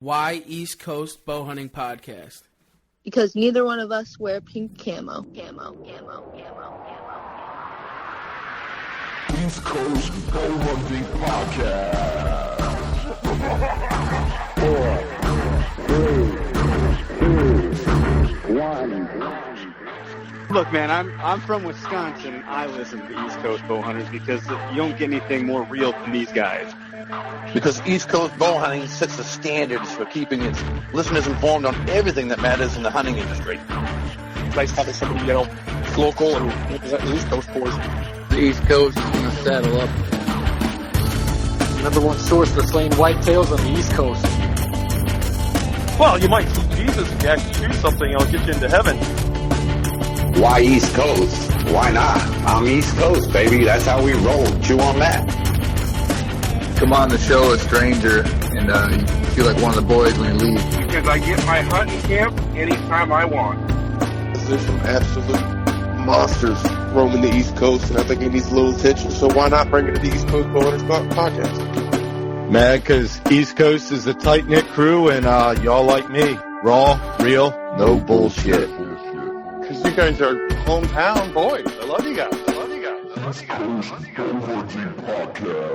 Why East Coast Bowhunting Podcast? Because neither one of us wear pink camo. East Coast Bowhunting Podcast. 4, 3, 2, 1. Look, man, I'm from Wisconsin, and I listen to East Coast Bowhunters because you don't get anything more real than these guys. Because East Coast Bowhunting sets the standards for keeping its listeners informed on everything that matters in the hunting industry. It's nice having somebody, local and represent the East Coast boys. The East Coast is going to saddle up. Number one source for slaying whitetails on the East Coast. Well, you might see Jesus if you actually do something, it'll get you into heaven. Why East Coast? Why not? I'm East Coast, baby. That's how we roll. Chew on that. Come on the show, a stranger, and you feel like one of the boys when you leave. Because I get my hunting camp anytime I want. There's some absolute monsters roaming the East Coast, and I think it needs a little attention, so why not bring it to the East Coast Bowhunters Podcast? Man, because East Coast is a tight-knit crew, and y'all like me. Raw, real, no bullshit. Because you guys are hometown boys. I love you guys. East Coast Bowhunting Podcast.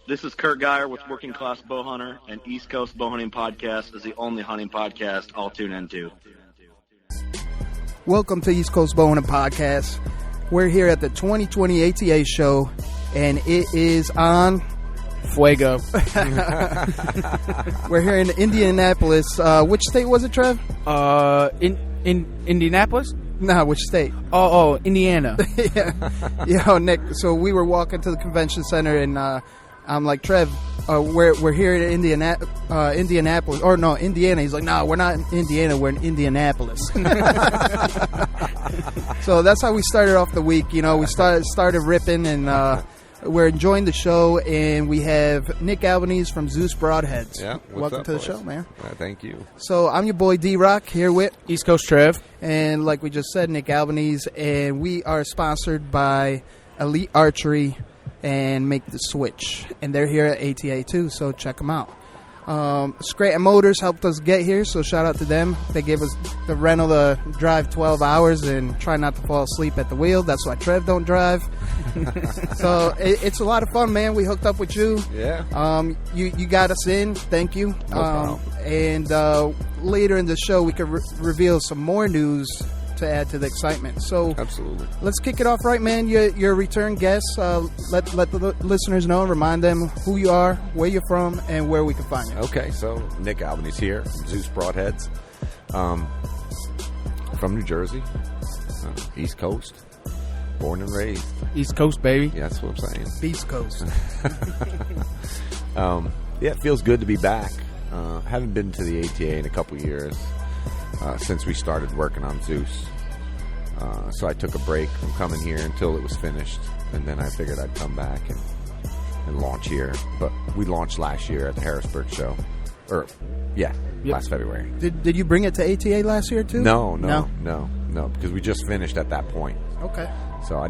This is Kurt Geyer with Working Class Bowhunter, and East Coast Bowhunting Podcast is the only hunting podcast I'll tune into. Welcome to East Coast Bowhunting Podcast. We're here at the 2020 ATA show, and it is on Fuego. We're here in Indianapolis. Which state was it, Trev? In Indianapolis? No, which state? Oh, Indiana. Yeah, Nick. So we were walking to the convention center, and I'm like, Trev, we're here in Indianapolis. Or no, Indiana. He's like, no, we're not in Indiana. We're in Indianapolis. So that's how we started off the week. We started ripping, and we're enjoying the show, and we have Nick Albanese from Zeus Broadheads. Yeah, welcome to the boys? show, man. Thank you. So I'm your boy D-Rock here with East Coast Trev, and like we just said, Nick Albanese, and we are sponsored by Elite Archery and Make the Switch, and they're here at ATA too, so check them out. Scranton Motors helped us get here, so shout out to them. They gave us the rental to drive 12 hours and try not to fall asleep at the wheel. That's why Trev don't drive. So it's a lot of fun, man. We hooked up with you. Yeah. You got us in. Thank you. No problem. And later in the show, we could reveal some more news to add to the excitement. So absolutely, let's kick it off right, man. You're a return guest. Let the listeners know, remind them who you are, where you're from, and where we can find you. Okay, so Nick Albanese here, Zeus Broadheads, from New Jersey, East Coast, born and raised. East Coast, baby. Yeah, that's what I'm saying. East Coast. Yeah, it feels good to be back. Haven't been to the ATA in a couple years. Since we started working on Zeus. So I took a break from coming here until it was finished, and then I figured I'd come back and launch here. But we launched last year at the Harrisburg show. Last February. Did you bring it to ATA last year too? No, because we just finished at that point. Okay. So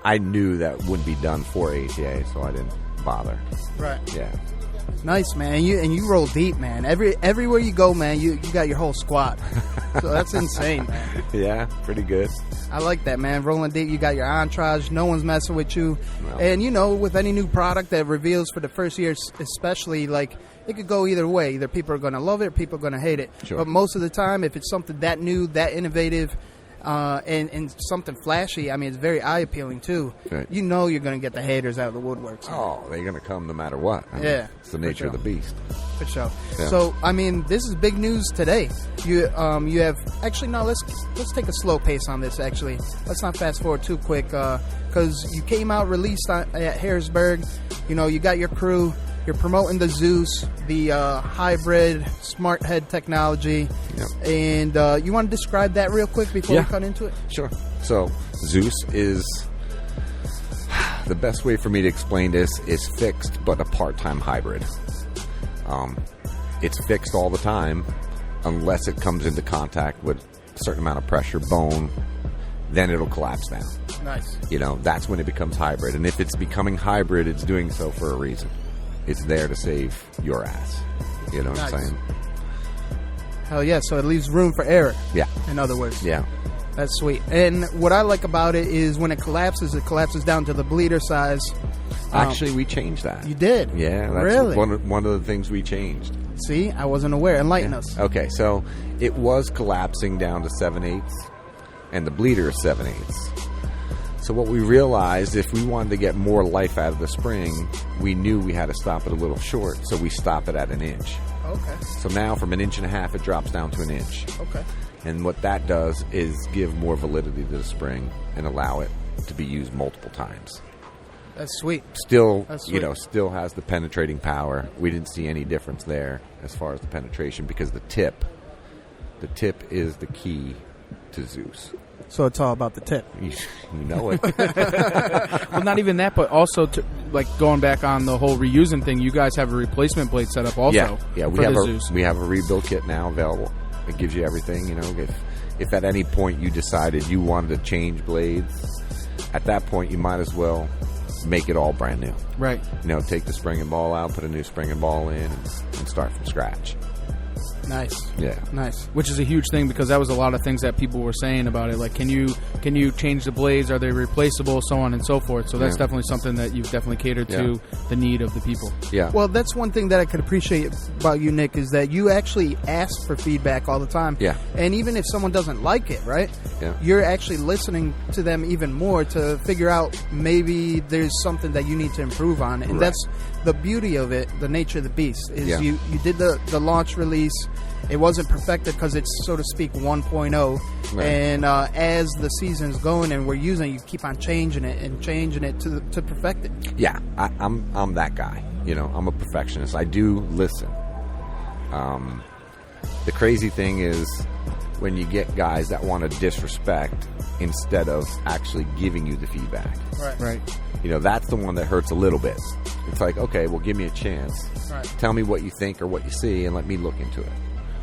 I knew that wouldn't be done for ATA, so I didn't bother. Right. Yeah. Nice, man. And you roll deep, man. Everywhere you go, man, you got your whole squad. So that's insane, man. Yeah, pretty good. I like that, man. Rolling deep, you got your entourage. No one's messing with you. No. And, with any new product that reveals for the first year, especially, like, it could go either way. Either people are going to love it or people are going to hate it. Sure. But most of the time, if it's something that new, that innovative, and something flashy, I mean, it's very eye-appealing, too. Right. You know you're going to get the haters out of the woodworks. Oh, they're going to come no matter what. Yeah. It's the nature of the beast. For sure. Yeah. So, I mean, this is big news today. You have... Actually, no, let's take a slow pace on this, actually. Let's not fast forward too quick, because you came out released at Harrisburg. You got your crew. You're promoting the Zeus, the hybrid smart head technology. Yep. And you want to describe that real quick before we cut into it? Sure. So Zeus is, the best way for me to explain this is fixed but a part-time hybrid. It's fixed all the time unless it comes into contact with a certain amount of pressure, bone, then it'll collapse down. Nice. That's when it becomes hybrid. And if it's becoming hybrid, it's doing so for a reason. It's there to save your ass. You know what I'm Nice. saying? Hell yeah! So it leaves room for error. Yeah. In other words. Yeah. That's sweet. And what I like about it is when it collapses down to the bleeder size. Actually, we changed that. You did? Yeah. That's Really? one of the things we changed. See, I wasn't aware. Enlighten us. Okay, so it was collapsing down to 7/8, and the bleeder is 7/8. So what we realized, if we wanted to get more life out of the spring, we knew we had to stop it a little short, so we stop it at 1 inch. Okay. So now from 1.5 inches, it drops down to 1 inch. Okay. And what that does is give more validity to the spring and allow it to be used multiple times. That's sweet. Still, That's sweet. you know, still has the penetrating power. We didn't see any difference there as far as the penetration because the tip is the key to Zeus. So it's all about the tip. You know it. Well, not even that, but also like going back on the whole reusing thing. You guys have a replacement blade set up also. Yeah. For We have the a Zeus. we have a rebuild kit now available. It gives you everything. You know, if at any point you decided you wanted to change blades, at that point you might as well make it all brand new. Right. You know, take the spring and ball out, put a new spring and ball in, and start from scratch. Nice. Yeah. Nice. Which is a huge thing because that was a lot of things that people were saying about it. Like, can you change the blades? Are they replaceable? So on and so forth. So that's Yeah. definitely something that you've definitely catered to the need of the people. Yeah. Well, that's one thing that I could appreciate about you, Nick, is that you actually ask for feedback all the time. Yeah. And even if someone doesn't like it, right? Yeah. You're actually listening to them even more to figure out maybe there's something that you need to improve on. And Right. that's the beauty of it, the nature of the beast, is Yeah. you did the launch release. It wasn't perfected because it's, so to speak, 1.0. Right. And as the season's going and we're using it, you keep on changing it to perfect it. Yeah, I'm that guy. You know, I'm a perfectionist. I do listen. The crazy thing is when you get guys that want to disrespect instead of actually giving you the feedback. Right. You know, that's the one that hurts a little bit. It's like, okay, well, give me a chance. Right. Tell me what you think or what you see, and let me look into it.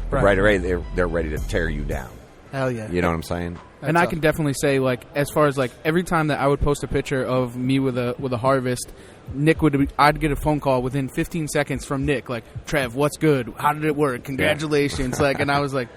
But Right. right away, they're ready to tear you down. Hell yeah. You know what I'm saying? And I can definitely say, like, as far as like every time that I would post a picture of me with a harvest, I'd get a phone call within 15 seconds from Nick, like, Trev, what's good? How did it work? Congratulations! Like, and I was like,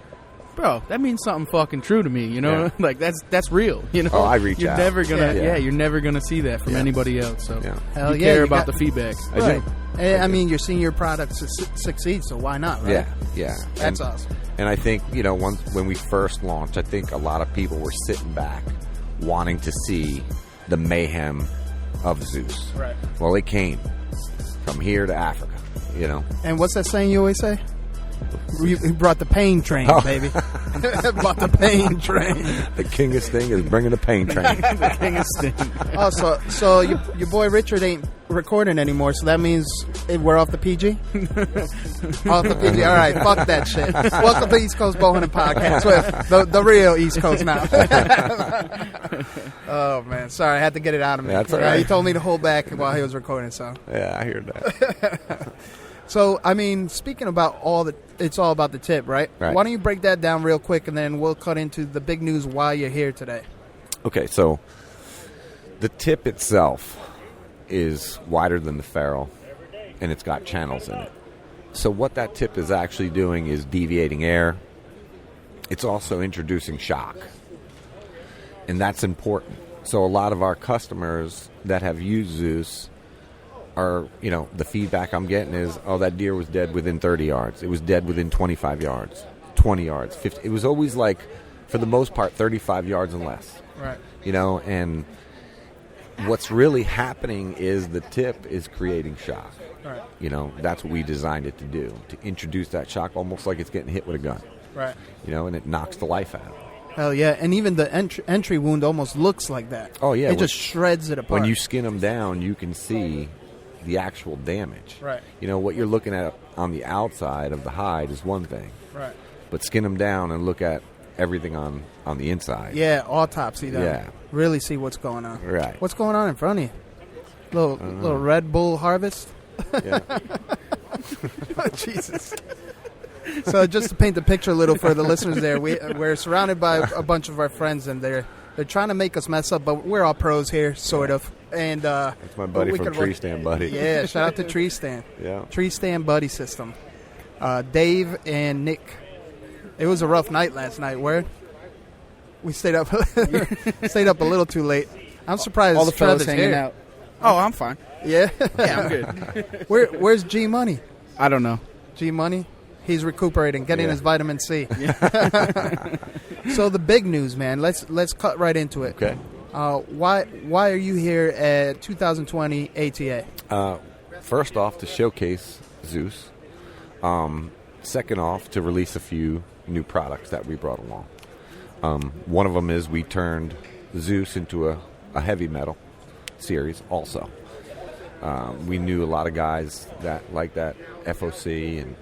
bro, that means something fucking true to me, you know? Yeah. Like that's real, you know? Oh, I reach you're out. Never gonna, Yeah. you're never gonna see that from anybody else. So Hell you yeah, care you about got- the feedback. Right. I mean, you're seeing your product succeed, so why not, right? Yeah. That's awesome. And I think, you know, when we first launched, I think a lot of people were sitting back wanting to see the mayhem of Zeus. Right. Well, it came from here to Africa, you know. And what's that saying you always say? You brought the pain train, baby. Brought the pain train. The king of Sting is bringing the pain train. The king of Sting. Oh, so your boy Richard ain't recording anymore, so that means we're off the PG? Off the PG. All right, fuck that shit. Welcome to East Coast Bowhunting Podcast with the real East Coast now. Oh, man. Sorry, I had to get it out of me. That's all right. He told me to hold back while he was recording, so. Yeah, I hear that. So, I mean, speaking about it's all about the tip, right? Right. Why don't you break that down real quick, and then we'll cut into the big news why you're here today. Okay, so the tip itself is wider than the ferrule, and it's got channels in it. So what that tip is actually doing is deviating air. It's also introducing shock, and that's important. So a lot of our customers that have used Zeus are, you know, the feedback I'm getting is, oh, that deer was dead within 30 yards. It was dead within 25 yards, 20 yards, 50. It was always like, for the most part, 35 yards and less. Right. You know, and what's really happening is the tip is creating shock. Right. You know, that's what we designed it to do, to introduce that shock almost like it's getting hit with a gun. Right. You know, and it knocks the life out of it. Hell yeah, and even the entry wound almost looks like that. Oh, yeah. It just shreds it apart. When you skin them down, you can see the actual damage. Right. You know, what you're looking at on the outside of the hide is one thing. Right. But skin them down and look at everything on the inside. Yeah, autopsy them. Yeah. Really see what's going on. Right. What's going on in front of you? Little Red Bull harvest? Yeah. Oh, Jesus. So just to paint the picture a little for the listeners there, we're surrounded by a bunch of our friends, and they're trying to make us mess up, but we're all pros here, sort of. And that's my buddy from Tree Stand Buddy. Yeah, shout out to Tree Stand. Yeah. Tree Stand Buddy system. Dave and Nick. It was a rough night last night. Where we stayed up, stayed up a little too late. I'm surprised All the fellas Trevor's hanging here. out. Oh, I'm fine. Yeah, Yeah, I'm good. Where's G Money? I don't know. G Money, he's recuperating, getting Yeah. his vitamin C. So the big news, man. Let's cut right into it. Okay. Why are you here at 2020 ATA? First off, to showcase Zeus. Second off, to release a few new products that we brought along. One of them is we turned Zeus into a heavy metal series also. We knew a lot of guys that like that FOC and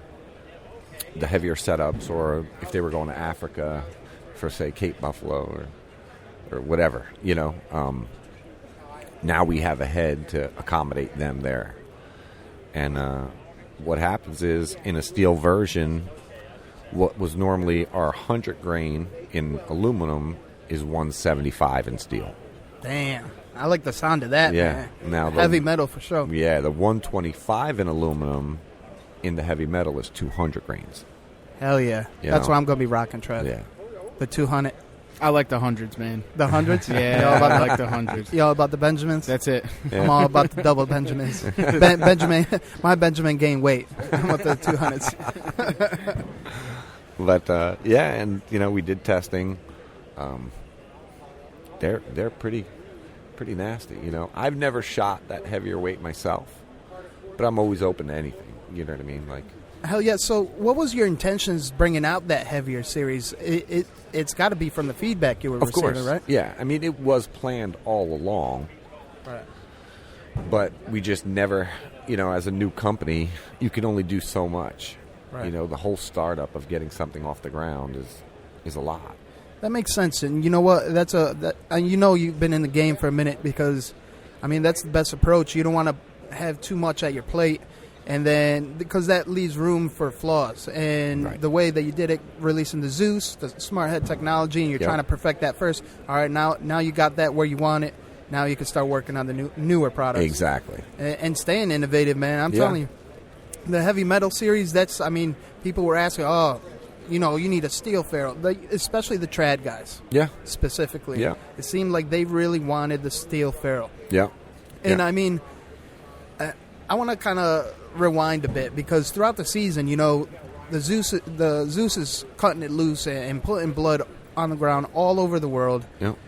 the heavier setups, or if they were going to Africa for, say, Cape Buffalo or whatever, now we have a head to accommodate them there. And what happens is, in a steel version, what was normally our 100 grain in aluminum is 175 in steel. Damn, I like the sound of that. Yeah. Man. Now Heavy metal for sure. Yeah, the 125 in aluminum in the heavy metal is 200 grains. Hell yeah. You That's know? what I'm going to be rocking, Trev. Yeah. The 200. I like the hundreds, man. The hundreds? Yeah, I like the hundreds. You all about the Benjamins? That's it. Yeah. I'm all about the double Benjamins. My Benjamin gained weight. I'm with the 200s. But yeah, and we did testing. They're pretty nasty. I've never shot that heavier weight myself, but I'm always open to anything. You know what I mean? Like, Hell yeah. So what was your intentions bringing out that heavier series? It's got to be from the feedback you were of receiving, course, right? Yeah. I mean, it was planned all along. Right. But we just never, as a new company, you can only do so much. Right. The whole startup of getting something off the ground is a lot. That makes sense. And you know what? And you've been in the game for a minute, because, I mean, that's the best approach. You don't want to have too much at your plate, and then because that leaves room for flaws. And Right. the way that you did it, releasing the Zeus, the smart head technology, and you're Yep. trying to perfect that first. All right, now you got that where you want it. Now you can start working on the newer products. Exactly. And staying innovative, man. I'm Yeah. telling you. The heavy metal series, people were asking, you need a steel ferrule, especially the trad guys. Yeah. Specifically. Yeah. It seemed like they really wanted the steel ferrule. Yeah. And Yeah. I mean, I want to kind of rewind a bit, because throughout the season, the Zeus is cutting it loose and putting blood on the ground all over the world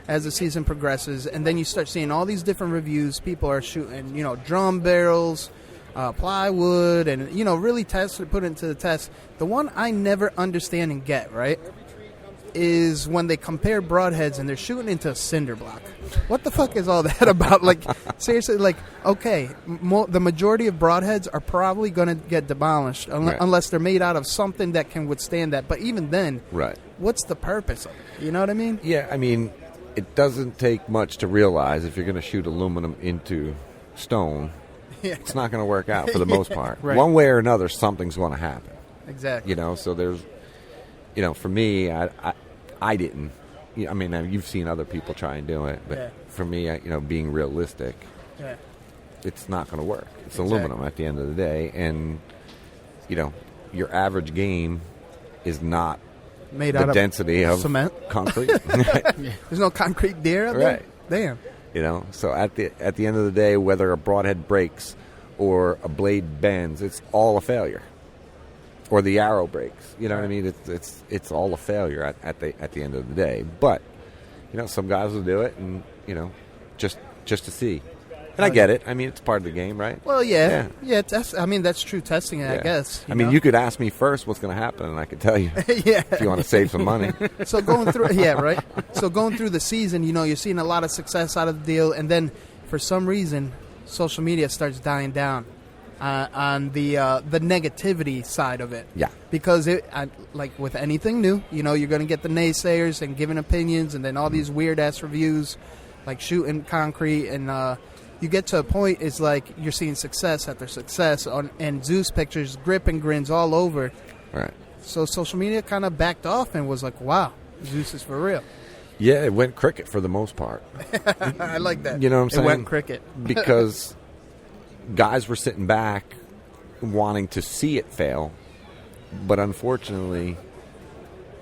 as the season progresses. And then you start seeing all these different reviews. People are shooting, drum barrels, plywood, and, really put into the test. The one I never understand and get, right, is when they compare broadheads and they're shooting into a cinder block. What the fuck is all that about? Like, seriously, okay, the majority of broadheads are probably going to get demolished unless they're made out of something that can withstand that. But even then, Right. what's the purpose of it? You know what I mean? Yeah, I mean, it doesn't take much to realize if you're going to shoot aluminum into stone, Yeah. it's not going to work out for the most part. Right. One way or another, something's going to happen. Exactly. So there's, for me, I didn't. I mean, you've seen other people try and do it, but Yeah. for me, being realistic, Yeah. it's not going to work. It's Exactly. aluminum at the end of the day, and your average game is not Made the out of density of cement? concrete. There's no concrete deer out there? Right. Damn. So at the end of the day, whether a broadhead breaks or a blade bends, it's all a failure. Or the arrow breaks. You know what I mean? It's all a failure at the end of the day. But some guys will do it, and just to see. And I get it. I mean, it's part of the game, right? Well, yeah. That's true testing, I guess. I mean, you could ask me first what's going to happen, and I could tell you. Yeah. If you want to save some money. So going through, right. So going through the season, you're seeing a lot of success out of the deal, and then for some reason, social media starts dying down on the negativity side of it. Yeah. Because like with anything new, you're going to get the naysayers and giving opinions, and then all these weird ass reviews, like shooting concrete, and you get to a point, it's like you're seeing success after success and Zeus pictures, grip and grins all over. Right. So social media kind of backed off and was like, wow, Zeus is for real. Yeah, it went cricket for the most part. I like that. You know what I'm saying? It went cricket. Because guys were sitting back wanting to see it fail But unfortunately,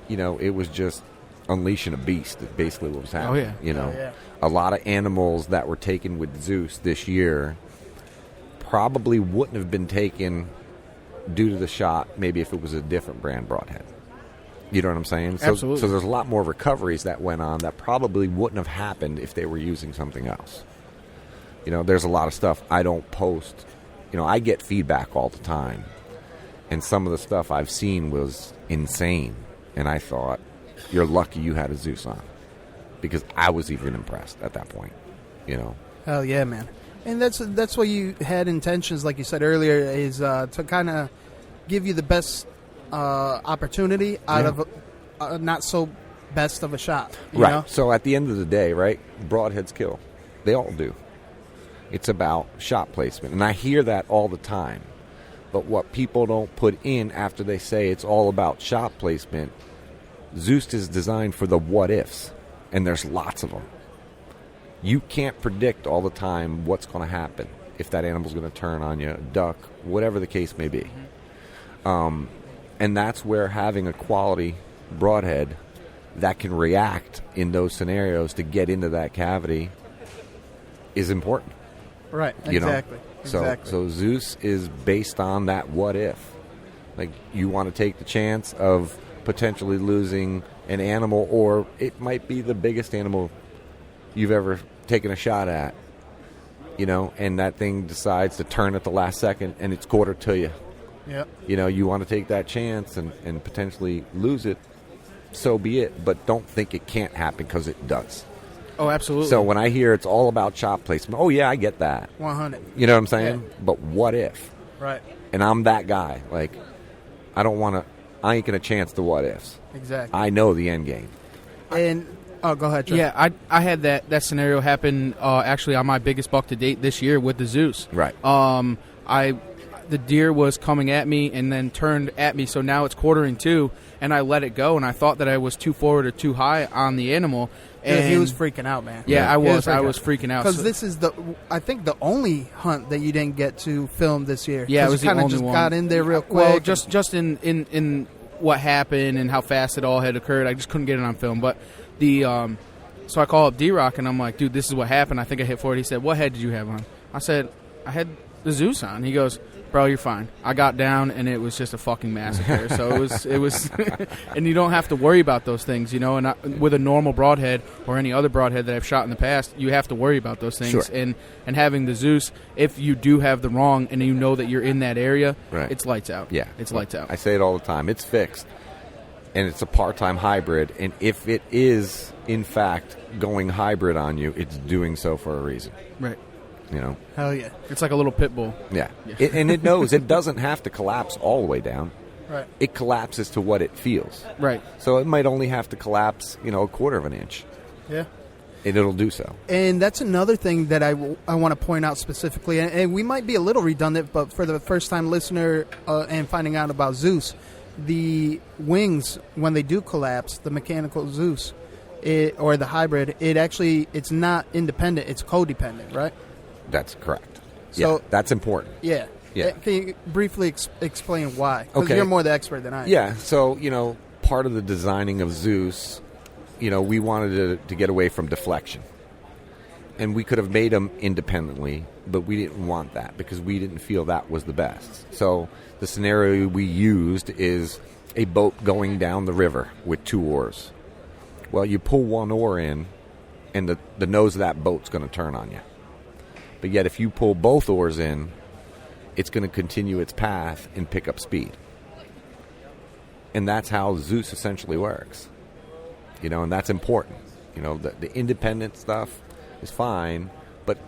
it was just unleashing a beast. That's basically what was happening. Oh, yeah. A lot of animals that were taken with Zeus this year probably wouldn't have been taken due to the shot, maybe if it was a different brand broadhead. You know what I'm saying? Absolutely. So there's a lot more recoveries that went on that probably wouldn't have happened if they were using something else. There's a lot of stuff I don't post. I get feedback all the time. And some of the stuff I've seen was insane. And I thought, you're lucky you had a Zeus on. Because I was even impressed at that point. Hell yeah, man. And that's what you had intentions, like you said earlier, is to kind of give you the best opportunity out of a not so best of a shot. You know? So at the end of the day, right, broadheads kill. They all do. It's about shot placement. And I hear that all the time. But what people don't put in after they say it's all about shot placement, Zeus is designed for the what-ifs. And there's lots of them. You can't predict all the time what's going to happen. If that animal's going to turn on you, duck, whatever the case may be. And that's where having a quality broadhead that can react in those scenarios to get into that cavity is important. Right, exactly. So Zeus is based on that what if. Like, you want to take the chance of potentially losing an animal, or it might be the biggest animal you've ever taken a shot at, and that thing decides to turn at the last second and it's quarter to you. Yep. You want to take that chance and potentially lose it, so be it, but don't think it can't happen, because it does. Oh, absolutely. So when I hear it's all about shot placement, oh yeah, I get that. 100. You know what I'm saying? Yeah. But what if? Right. And I'm that guy. Like, I ain't going to chance the what ifs. Exactly. I know the end game. And go ahead, Trey. Yeah, I had that scenario happen actually on my biggest buck to date this year with the Zeus. Right. The deer was coming at me and then turned at me, so now it's quartering two, and I let it go, and I thought that I was too forward or too high on the animal. And he was freaking out, man. Yeah, I was freaking out. Because this is I think the only hunt that you didn't get to film this year. Yeah, it was the only one. Kind of just got in there real quick. Well, just in what happened and how fast it all had occurred, I just couldn't get it on film. But so I call up D-Rock, and I'm like, dude, this is what happened. I think I hit forward. He said, what head did you have on? I said, I had the Zeus on. He goes, bro, you're fine. I got down, and it was just a fucking massacre. So it was, and you don't have to worry about those things, And with a normal broadhead or any other broadhead that I've shot in the past, you have to worry about those things. Sure. And having the Zeus, if you do have the wrong and you know that you're in that area, right, it's lights out. Yeah, it's lights out. I say it all the time. It's fixed, and it's a part-time hybrid. And if it is in fact going hybrid on you, it's doing so for a reason. Right. Hell yeah. It's like a little pit bull. Yeah. And it knows it doesn't have to collapse all the way down. Right. It collapses to what it feels. Right. So it might only have to collapse, a quarter of an inch. Yeah. And it'll do so. And that's another thing that I want to point out specifically. And we might be a little redundant, but for the first-time listener and finding out about Zeus, the wings, when they do collapse, the mechanical Zeus or the hybrid, it's not independent. It's codependent, right? That's correct. So yeah, that's important. Yeah. Yeah. Can you briefly explain why? Because Okay. you're more the expert than I am. Yeah. So, part of the designing of Zeus, we wanted to get away from deflection. And we could have made them independently, but we didn't want that because we didn't feel that was the best. So the scenario we used is a boat going down the river with 2 oars. Well, you pull 1 oar in, and the nose of that boat's going to turn on you. But yet if you pull both oars in, it's going to continue its path and pick up speed. And that's how Zeus essentially works. And that's important. The independent stuff is fine, but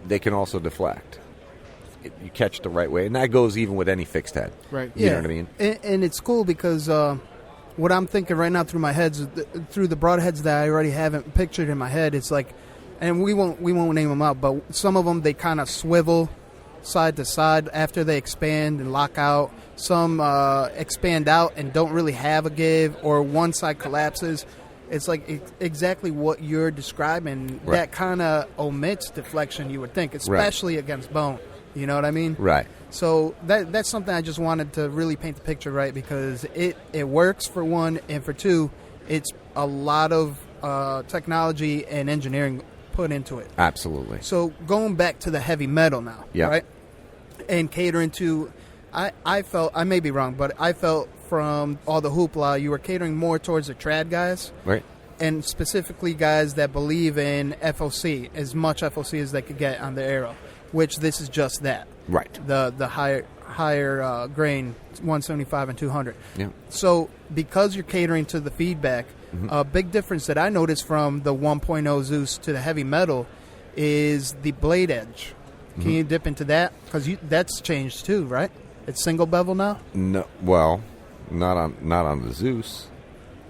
they can also deflect. You catch the right way. And that goes even with any fixed head. Right. You know what I mean? And it's cool because what I'm thinking right now through my heads, through the broadheads that I already haven't pictured in my head, it's like, and we won't name them out, but some of them, they kind of swivel side to side after they expand and lock out. Some expand out and don't really have a give, or one side collapses. It's like exactly what you're describing. Right. That kind of omits deflection, you would think, especially against bone. You know what I mean? Right. So that's something I just wanted to really paint the picture right, because it works for one, and for two, it's a lot of technology and engineering put into it. Absolutely. So going back to the heavy metal now, right? And catering to, I felt, I may be wrong, but I felt from all the hoopla, you were catering more towards the trad guys. Right. And specifically guys that believe in FOC, as much FOC as they could get on the arrow, which this is just that. Right. The higher grain, 175 and 200. Yeah. So because you're catering to the feedback, a big difference that I noticed from the 1.0 Zeus to the heavy metal is the blade edge. Can you dip into that? Because that's changed too, right? It's single bevel now? No, well, not on the Zeus.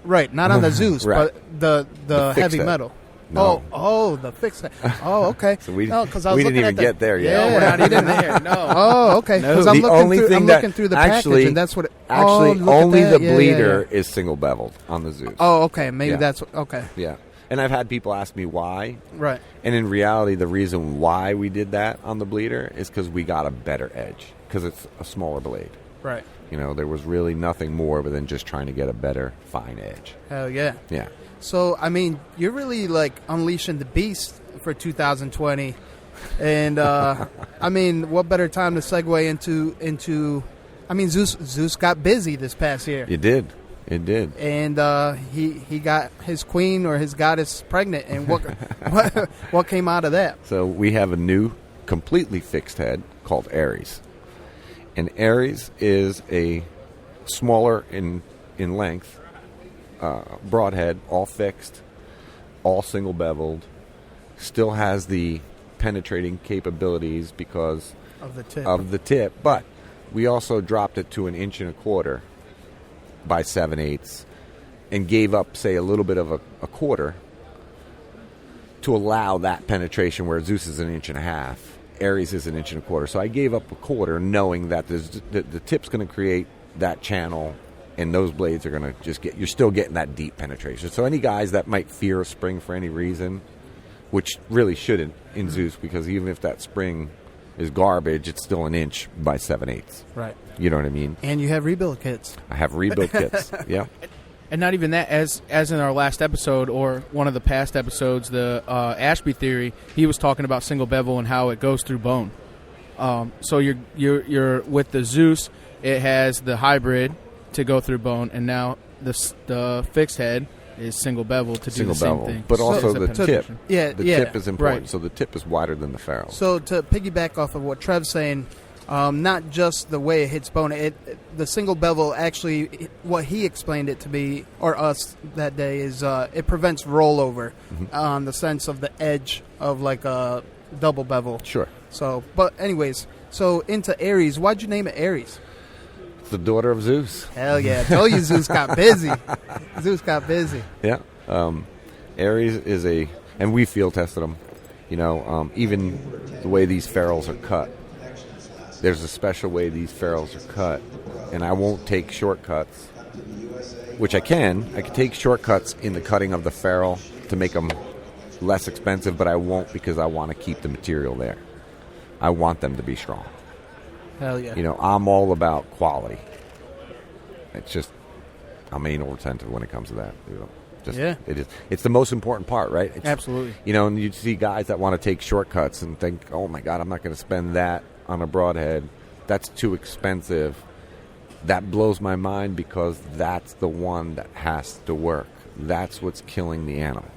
Right, not on the Zeus, Right. but the heavy head. metal. No. Oh, the fixed head. Oh, okay. So we no, 'cause I was didn't looking even at get there yet. Yeah, we're not even there. No. Oh, okay. Because No. I'm The looking only through. thing I'm that looking through the actually, package, and that's what. Only look at the that. bleeder Yeah. is single beveled on the Zeus. Oh, okay. Maybe Yeah. that's okay. Yeah. And I've had people ask me why. Right. And in reality, the reason why we did that on the bleeder is because we got a better edge, because it's a smaller blade. Right. You know, there was really nothing more than just trying to get a better fine edge. Hell yeah. Yeah. So, I mean, you're really like unleashing the beast for 2020. And, I mean, what better time to segue into I mean, Zeus got busy this past year. It did. It did. And he got his queen or his goddess pregnant. And what came out of that? So we have a new, completely fixed head called ARES. And ARES is a smaller in length, broadhead, all fixed, all single beveled, still has the penetrating capabilities because of the tip. But we also dropped it to 1 1/4 inches by 7/8 and gave up, say, a little bit of a quarter to allow that penetration, where Zeus is 1.5 inches. ARES is 1 1/4 inches. So I gave up a quarter, knowing that the tip's going to create that channel, and those blades are going to just you're still getting that deep penetration. So any guys that might fear a spring for any reason, which really shouldn't in Zeus, because even if that spring is garbage, it's still 1 inch by 7/8. Right. You know what I mean? And you have rebuild kits. I have rebuild kits. Yeah. And not even that, as in our last episode or one of the past episodes, the Ashby theory, he was talking about single bevel and how it goes through bone. So you're with the Zeus, it has the hybrid to go through bone, and now the fixed head is single bevel to do the same thing. But also the tip. Yeah, the tip is important. Right. So the tip is wider than the ferrule. So to piggyback off of what Trev's saying, not just the way it hits bone, the single bevel actually, what he explained it to be, or us that day, is it prevents rollover on the sense of the edge of like a double bevel. Sure. So, but anyways, so into ARES, why'd you name it ARES? The Daughter of Zeus. Hell yeah. I told you Zeus got busy. Zeus got busy. Yeah. ARES is and we field tested them, you know, even the way these ferrules are cut. There's a special way these ferrules are cut, and I won't take shortcuts, which I can. I can take shortcuts in the cutting of the ferrule to make them less expensive, but I won't, because I want to keep the material there. I want them to be strong. Hell yeah. You know, I'm all about quality. It's just, I'm anal retentive when it comes to that. You know, it is. It's the most important part, right? Absolutely. You know, and you see guys that want to take shortcuts and think, oh my God, I'm not going to spend that on a broadhead. That's too expensive. That blows my mind, because that's the one that has to work. That's what's killing the animal.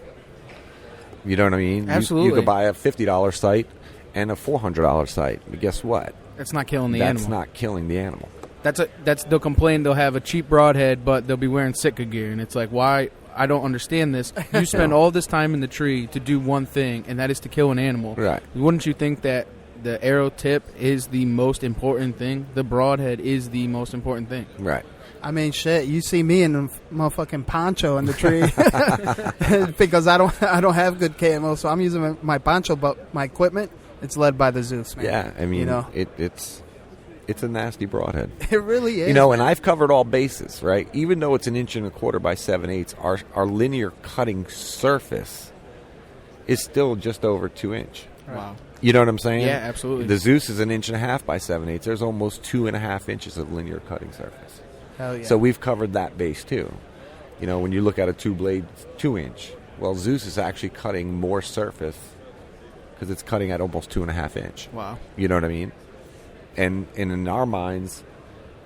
You know what I mean? Absolutely. You could buy a $50 sight and a $400 sight. But guess what? That's not killing the animal. That's not killing the animal. They'll complain they'll have a cheap broadhead, but they'll be wearing Sitka gear, and it's like, why? I don't understand this. You spend all this time in the tree to do one thing, and that is to kill an animal. Right. Wouldn't you think that the arrow tip is the most important thing? The broadhead is the most important thing. Right. I mean, shit. You see me in a motherfucking poncho in the tree because I don't have good camo, so I'm using my poncho, but my equipment, it's led by the Zeus, man. Yeah, I mean, you know? it's a nasty broadhead. It really is. You know, and I've covered all bases, right? Even though it's 1 1/4 inches by 7/8, our linear cutting surface is still just over 2 inch. Wow. You know what I'm saying? Yeah, absolutely. The Zeus is 1.5 inches by 7/8. There's almost 2.5 inches of linear cutting surface. Hell yeah. So we've covered that base too. You know, when you look at a 2-blade 2-inch, well, Zeus is actually cutting more surface because it's cutting at almost 2.5 inch. Wow. You know what I mean? And in our minds,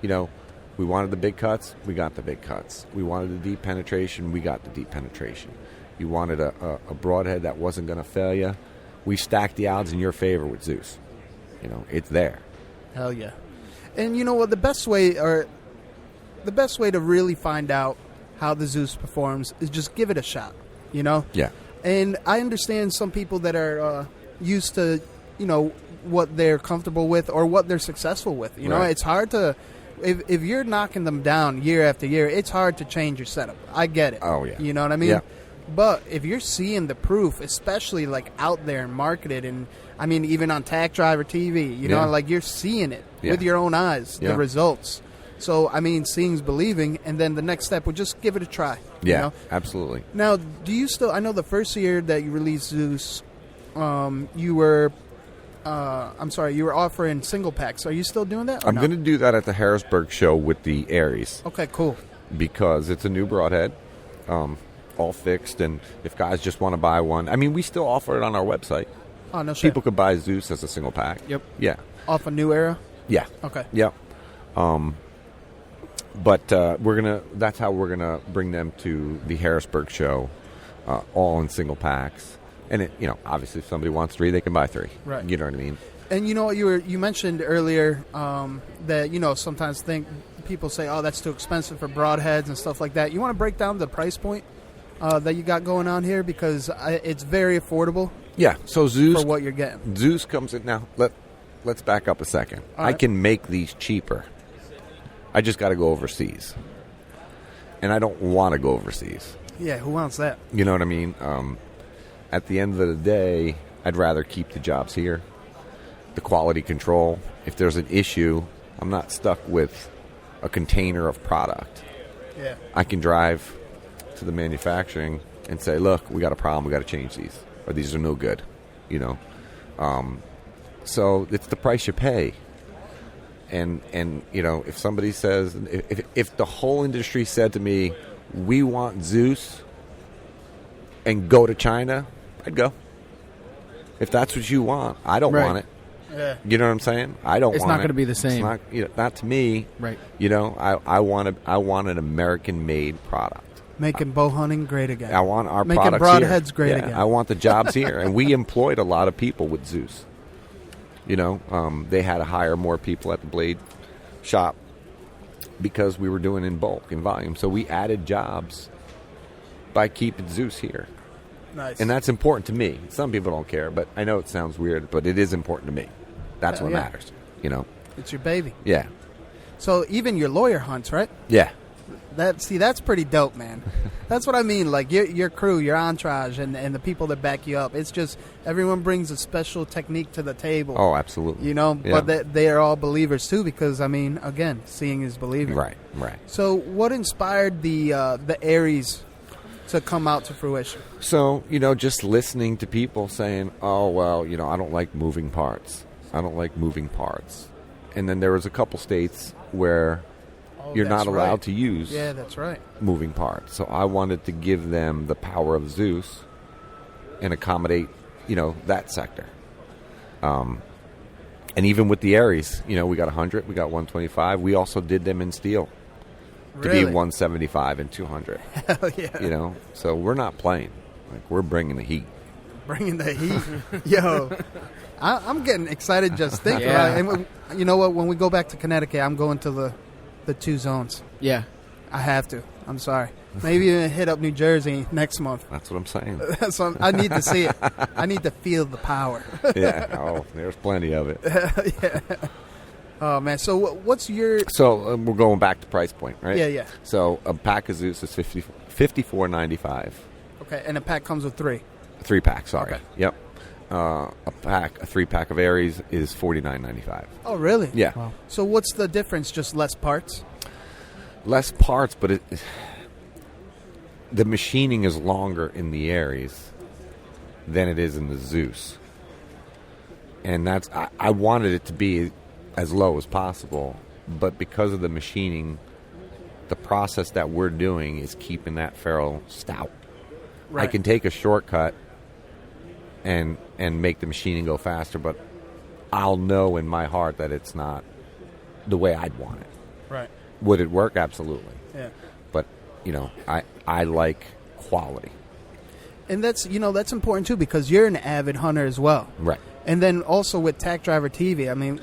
you know, we wanted the big cuts, we got the big cuts. We wanted the deep penetration, we got the deep penetration. You wanted a broadhead that wasn't going to fail you. We stacked the odds in your favor with Zeus. You know, it's there. Hell yeah. And you know what? The best way to really find out how the Zeus performs is just give it a shot, you know? Yeah. And I understand some people that are used to, you know, what they're comfortable with or what they're successful with. You know, it's hard to... If you're knocking them down year after year, it's hard to change your setup. I get it. Oh, yeah. You know what I mean? Yeah. But if you're seeing the proof, especially like out there and marketed, and I mean even on Tack Driver TV, you know, like you're seeing it with your own eyes, the results. So I mean, seeing's believing, and then the next step would just give it a try. Yeah, you know? absolutely. Now, do you still? I know the first year that you released Zeus, you were. I'm sorry, you were offering single packs. Are you still doing that? I'm going to do that at the Harrisburg show with the ARES. Okay, cool. Because it's a new broadhead, all fixed, and if guys just want to buy one, I mean, we still offer it on our website. Oh, no shit. People could buy Zeus as a single pack. Yep. Yeah. Off a New Era? Yeah. Okay. Yep. But that's how we're gonna bring them to the Harrisburg show, all in single packs. And it, you know, obviously, if somebody wants 3, they can buy 3. Right. You know what I mean? And you know what you mentioned earlier that you know sometimes people say, oh, that's too expensive for broadheads and stuff like that. You want to break down the price point that you got going on here because it's very affordable. Yeah. So Zeus for what you're getting. Zeus comes in now. Let's back up a second. All right. I can make these cheaper. I just got to go overseas, and I don't want to go overseas. Yeah, who wants that? You know what I mean? At the end of the day, I'd rather keep the jobs here. The quality control. If there's an issue, I'm not stuck with a container of product. Yeah. I can drive to the manufacturing and say, look, we got a problem. We got to change these. Or these are no good. You know? So it's the price you pay. And you know, if somebody says, if the whole industry said to me, we want Zeus and go to China, I'd go. If that's what you want, I don't want it. Yeah. You know what I'm saying? I don't want it. It's not going to be the same. It's not, you know, not to me. Right. You know, I want an American-made product. Making bow hunting great again. I want our making products broadheads here. great Yeah, again. I want the jobs here. And we employed a lot of people with Zeus. You know, they had to hire more people at the blade shop because we were doing in bulk, in volume. So we added jobs by keeping Zeus here. Nice. And that's important to me. Some people don't care, but I know it sounds weird, but it is important to me. That's what matters, you know. It's your baby. Yeah. So even your lawyer hunts, right? Yeah. That's pretty dope, man. That's what I mean. Like your crew, your entourage, and the people that back you up. It's just everyone brings a special technique to the table. Oh, absolutely. You know, Yeah. but they are all believers too, because I mean, again, seeing is believing. Right. So, what inspired the ARES to come out to fruition? So, you know, just listening to people saying, "Oh, well, you know, I don't like moving parts. I don't like moving parts," and then there was a couple states where you're not allowed to use moving parts. So I wanted to give them the power of Zeus and accommodate, you know, that sector. And even with the ARES, you know, we got 100, we got 125. We also did them in steel to be 175 and 200. Hell yeah. You know, so we're not playing. Like, we're bringing the heat. Bringing the heat. Yo, I'm getting excited just thinking about it. And you know what? When we go back to Connecticut, I'm going to the 2 zones. Yeah. I have to. I'm sorry. Maybe even hit up New Jersey next month. That's what I'm saying. So I need to see it. I need to feel the power. Yeah. Oh, there's plenty of it. Yeah. Oh, man. So what's your... So we're going back to price point, right? Yeah. So a pack of Zeus is $54.95. Okay. And a pack comes with 3. 3 packs, sorry. Okay. Yep. A 3-pack of ARES is $49.95. Oh, really? Yeah. Wow. So what's the difference? Just less parts? Less parts, but the machining is longer in the ARES than it is in the Zeus. And that's I wanted it to be as low as possible, but because of the machining, the process that we're doing is keeping that ferrule stout. Right. I can take a shortcut and make the machining go faster, but I'll know in my heart that it's not the way I'd want it. Right. Would it work? Absolutely. Yeah. But, I like quality. And that's important too, because you're an avid hunter as well. Right. And then also with Tack Driver TV, I mean,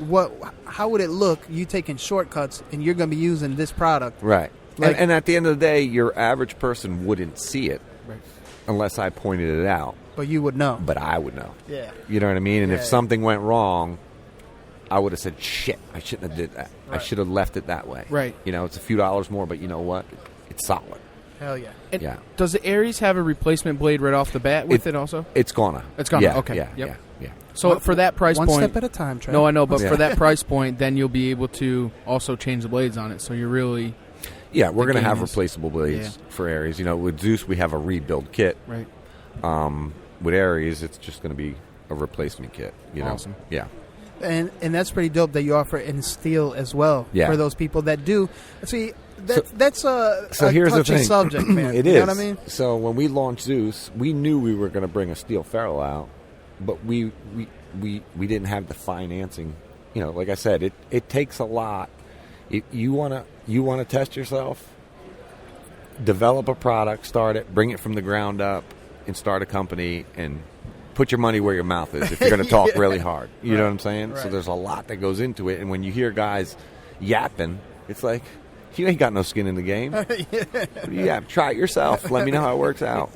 how would it look, you taking shortcuts and you're going to be using this product? Right. Like, and at the end of the day, your average person wouldn't see it right. unless I pointed it out. But you would know. But I would know. Yeah. You know what I mean? And Yeah. if something went wrong, I would have said, shit, I shouldn't have did that. Right. I should have left it that way. Right. It's a few dollars more, but you know what? It's solid. Hell yeah. And yeah. Does the ARES have a replacement blade right off the bat with it also? It's gonna. It's gonna. Yeah, Okay. Yeah, Yep. yeah. So for that price one point, step at a time, Trev. No, I know, but Yeah. for that price point, then you'll be able to also change the blades on it. So you're really, Yeah, we're going to have game is- replaceable blades Yeah. for ARES. With Zeus, we have a rebuild kit. right? With ARES, it's just going to be a replacement kit. Awesome. Yeah. And that's pretty dope that you offer in steel as well. Yeah. For those people that do. See, that's a Here's the touchy thing. subject, man. It you is. know what I mean? So when we launched Zeus, we knew we were going to bring a steel ferrule out, but we didn't have the financing. Like I said, it takes a lot. You want to test yourself, develop a product, start it, bring it from the ground up, and start a company and put your money where your mouth is if you're going to talk Yeah. really hard. You know what I'm saying? Right. So there's a lot that goes into it. And when you hear guys yapping, it's like, you ain't got no skin in the game. Yeah, try it yourself. Let me know how it works out.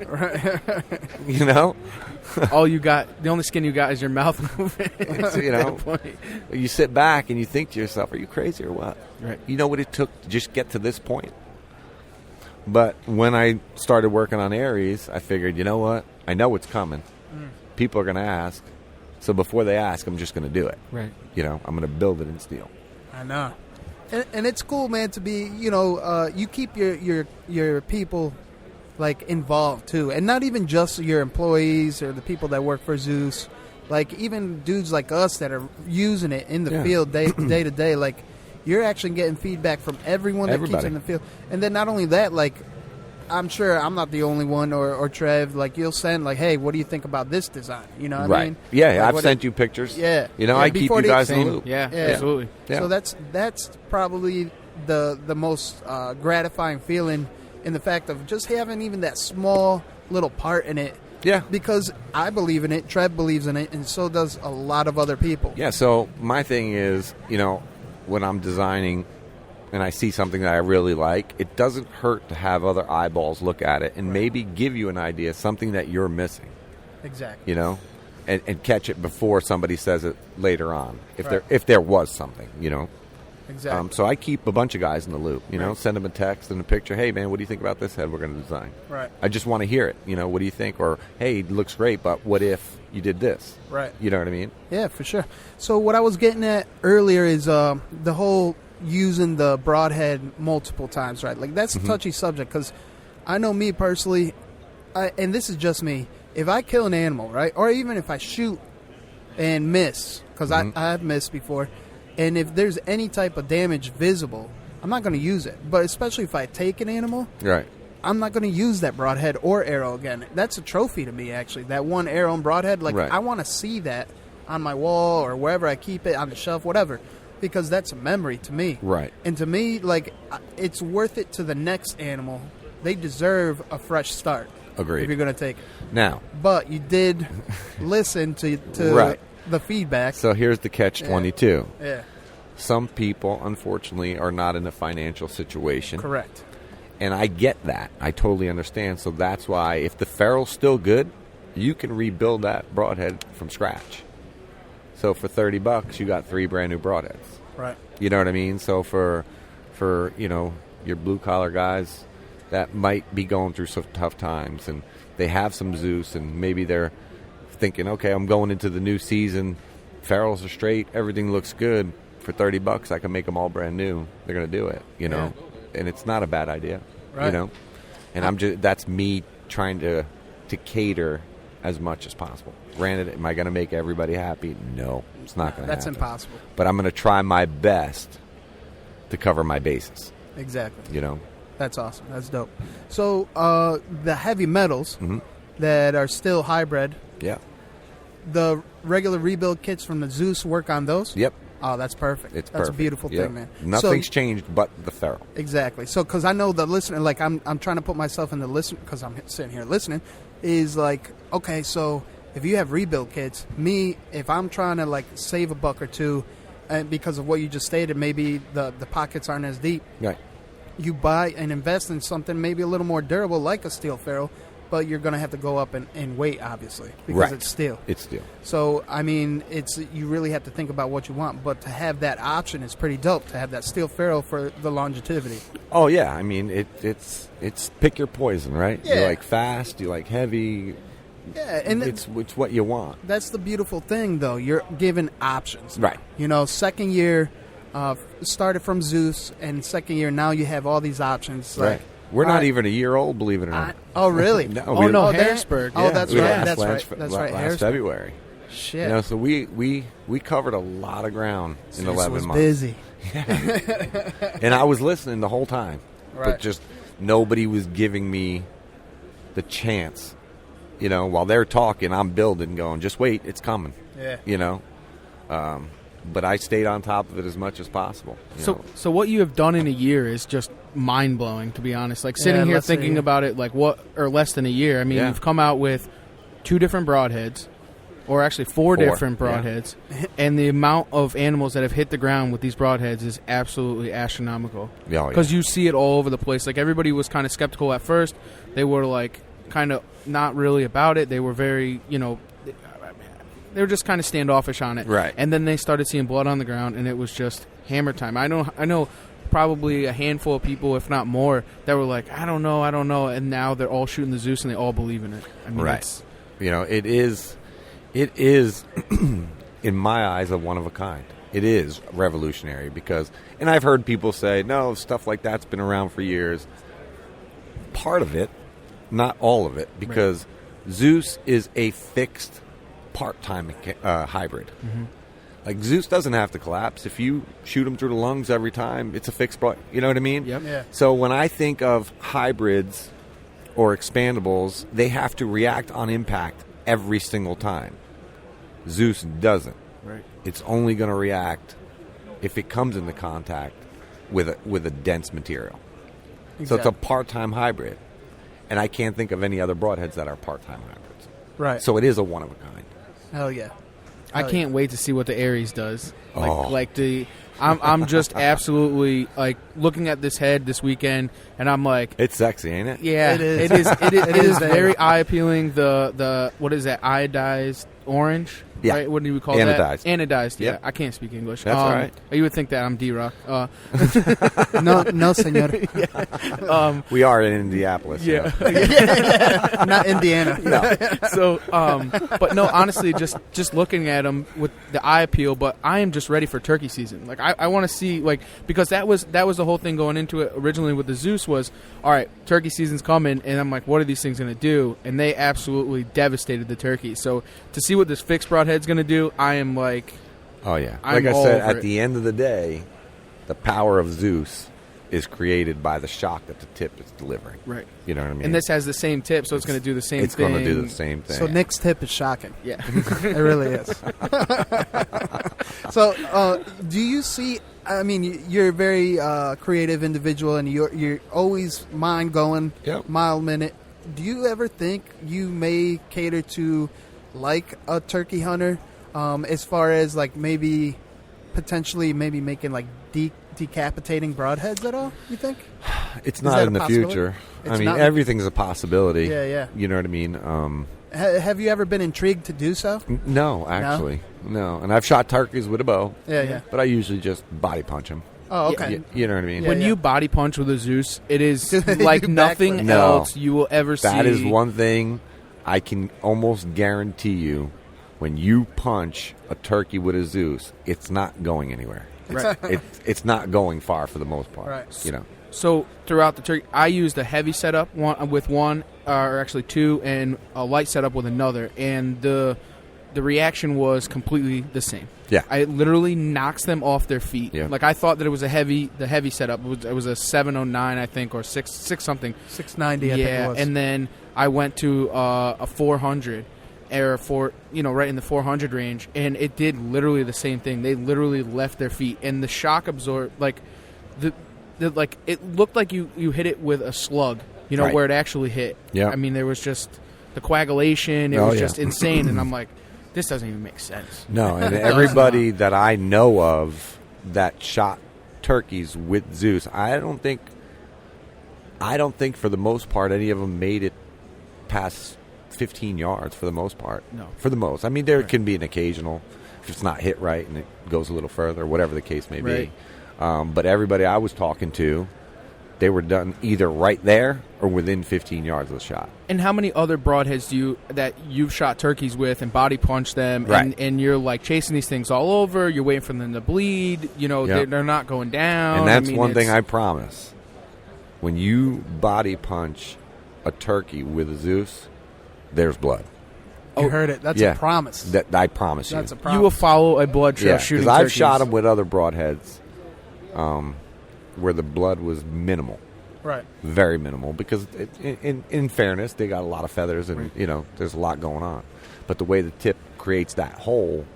All you got, the only skin you got is your mouth moving. So, you sit back and you think to yourself, are you crazy or what? Right. You know what it took to just get to this point? But when I started working on ARES, I figured, you know what? I know what's coming. People are going to ask. So before they ask, I'm just going to do it. Right. I'm going to build it in steel. I know. And it's cool, man, to be, you keep your people, like, involved, too. And not even just your employees or the people that work for Zeus. Like, even dudes like us that are using it in the field day to day, like, you're actually getting feedback from everyone that keeps in the field. And then not only that, like, I'm sure I'm not the only one, or Trev, like, you'll send, like, hey, what do you think about this design? You know what I mean? Yeah, like, I've sent you pictures. Yeah. I keep you guys in the loop. Yeah, absolutely. Yeah. So that's probably the most gratifying feeling in the fact of just having even that small little part in it. Yeah. Because I believe in it, Trev believes in it, and so does a lot of other people. Yeah, so my thing is, when I'm designing and I see something that I really like, it doesn't hurt to have other eyeballs look at it and maybe give you an idea, something that you're missing. Exactly. And catch it before somebody says it later on, if there was something, Exactly. So I keep a bunch of guys in the loop, Right. send them a text and a picture. Hey, man, what do you think about this head we're going to design? Right. I just want to hear it. What do you think? Or, hey, it looks great, but what if you did this? Right. You know what I mean? Yeah, for sure. So what I was getting at earlier is the whole using the broadhead multiple times, right? Like, that's a touchy subject because I know me personally, and this is just me, if I kill an animal, right, or even if I shoot and miss, because I've missed before, and if there's any type of damage visible, I'm not going to use it. But especially if I take an animal, Right. I'm not going to use that broadhead or arrow again. That's a trophy to me, actually. That one arrow and broadhead, like, Right. I want to see that on my wall or wherever I keep it, on the shelf, whatever, because that's a memory to me. Right. And to me, like, it's worth it to the next animal. They deserve a fresh start. Agreed. If you're going to take it. Now. But you did listen to Right. the feedback. So here's the catch-22. Yeah. Some people, unfortunately, are not in a financial situation. Correct. And I get that. I totally understand. So that's why if the ferrule's still good, you can rebuild that broadhead from scratch. So for $30, you got 3 brand new broadheads. Right. You know what I mean? So for your blue-collar guys that might be going through some tough times and they have some Zeus and maybe they're thinking, okay, I'm going into the new season, ferrules are straight, everything looks good. For $30, I can make them all brand new. They're going to do it, and it's not a bad idea, Right. And that's me trying to cater as much as possible. Granted, am I going to make everybody happy? No, it's not going to happen. That's impossible. But I'm going to try my best to cover my bases. Exactly. You know? That's awesome. That's dope. So the heavy metals that are still hybrid, the regular rebuild kits from the Zeus work on those? Yep. Oh, that's perfect. It's that's perfect. a beautiful thing, man. Nothing's changed but the ferrule. Exactly. So, because I know the listener, like I'm trying to put myself in the listener, because I'm sitting here listening, is like, okay, so if you have rebuild kits, if I'm trying to like save $1 or $2, and because of what you just stated, maybe the pockets aren't as deep. Right. You buy and invest in something maybe a little more durable, like a steel ferrule, but you're going to have to go up in weight, obviously, because it's steel. It's steel. So, I mean, you really have to think about what you want, but to have that option is pretty dope, to have that steel ferrule for the longevity. Oh, yeah. I mean, it's pick your poison, right? Yeah. You like fast, you like heavy. Yeah, and it's what you want. That's the beautiful thing, though. You're given options. Right. You know, second year, started from Zeus, and second year, now you have all these options. Like, right. We're not even a year old, believe it or not. Oh, really? No, Harrisburg. Yeah, that's right. That's right. That's right. Last February. Shit. You know, so we covered a lot of ground in 11 was months. Busy. Yeah. And I was listening the whole time, but just nobody was giving me the chance. You know, while they're talking, I'm building, going, just wait, it's coming. Yeah. You know, but I stayed on top of it as much as possible. So what you have done in a year is just mind blowing, to be honest. Like sitting here thinking about it, like less than a year. I mean, you've come out with 2 different broadheads, or actually 4 different broadheads, and the amount of animals that have hit the ground with these broadheads is absolutely astronomical. Because you see it all over the place. Like everybody was kind of skeptical at first. They were like kind of not really about it. They were very, they were just kind of standoffish on it. Right. And then they started seeing blood on the ground, and it was just hammer time. I know probably a handful of people, if not more, that were like, I don't know, and now they're all shooting the Zeus, and they all believe in it. I mean, right. It is, in my eyes, a one of a kind. It is revolutionary because, and I've heard people say, no, stuff like that's been around for years. Part of it, not all of it, because Zeus is a fixed part-time hybrid. Mm-hmm. Like Zeus doesn't have to collapse. If you shoot him through the lungs every time, it's a fixed part. You know what I mean? Yep. Yeah. So when I think of hybrids or expandables, they have to react on impact every single time. Zeus doesn't. Right. It's only going to react if it comes into contact with a dense material. Exactly. So it's a part-time hybrid. And I can't think of any other broadheads that are part-time hybrids. Right. So it is a one of a kind. Hell yeah. I can't wait to see what the ARES does. Oh. I'm just absolutely like looking at this head this weekend, and I'm like, it's sexy, ain't it? Yeah, it is. It is very eye appealing. The what is that? Iodized orange. Yeah. Right? What do we call Anodized. that? Anodized. Yeah. Yep. I can't speak English. That's all right. You would think that I'm D-Rock. No, senor. We are in Indianapolis. Yeah. So. Not Indiana. No. So, but no, honestly, just looking at them with the eye appeal, but I am just ready for turkey season. Like, I want to see, like, because that was the whole thing going into it originally with the Zeus was, all right, turkey season's coming, and I'm like, what are these things going to do? And they absolutely devastated the turkey. So to see what this fixed broadhead's going to do, I am like, oh yeah, I'm like I all said, over at it. the end of the day, the power of Zeus is created by the shock that the tip is delivering. Right. You know what I mean? and this has the same tip, so it's going to do the same It's thing. going to do the same thing. So Nick's tip is shocking. Yeah. It really is. So, do you see? I mean, you're a very creative individual, and you're always mind going, mile a minute. Do you ever think you may cater to like a turkey hunter, as far as like maybe potentially making like decapitating broadheads at all? You think? It's not in the future. I mean, everything's a possibility. Yeah, yeah. You know what I mean? Have you ever been intrigued to do so? No, actually, no. And I've shot turkeys with a bow. Yeah, yeah. But I usually just body punch them. Oh, okay. You know what I mean? When you body punch with a Zeus, it is like nothing else you will ever see. That is one thing I can almost guarantee you. When you punch a turkey with a Zeus, it's not going anywhere. Right. It's not going far for the most part. Right. You know. So throughout the turkey, I used a heavy setup with one, or actually two, and a light setup with another, and the reaction was completely the same. Yeah, it literally knocks them off their feet. Yeah. Like I thought that it was the heavy setup. It was a 709, I think, or six something, 690. I think it was. And then I went to a 400. Right in the 400 range, and it did literally the same thing. They literally left their feet, and the shock absorbed, like like it looked like you hit it with a slug, right. where it actually hit. Yeah, I mean there was just the coagulation. It was just insane, and I'm like, this doesn't even make sense. No, and everybody that I know of that shot turkeys with Zeus, I don't think for the most part any of them made it past 15 yards for the most part. No. For the most. I mean, there can be an occasional, if it's not hit right and it goes a little further, whatever the case may be. But everybody I was talking to, they were done either right there or within 15 yards of the shot. And how many other broadheads that you've shot turkeys with and body punched them, right. and you're like chasing these things all over, you're waiting for them to bleed, they're not going down. And that's one thing I promise. When you body punch a turkey with a Zeus, there's blood. You heard it. That's a promise. That I promise you. That's a promise. You will follow a blood trail shooting because I've turkeys. shot them with other broadheads where the blood was minimal. Right. Very minimal because, in fairness, they got a lot of feathers and, there's a lot going on. But the way the tip creates that hole,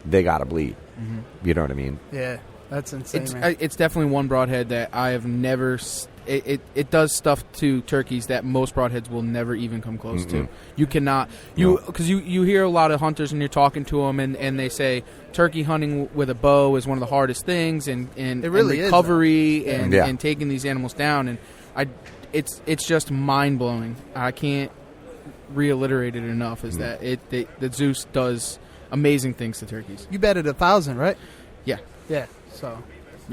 they got to bleed. Mm-hmm. You know what I mean? Yeah. That's insane, man. It's definitely one broadhead that I have never... It does stuff to turkeys that most broadheads will never even come close to. You cannot... Because you hear a lot of hunters and you're talking to them and they say turkey hunting with a bow is one of the hardest things and it really recovery and taking these animals down. And it's just mind-blowing. I can't reiterate it enough is that that Zeus does amazing things to turkeys. You betted 1,000, right? Yeah. Yeah. So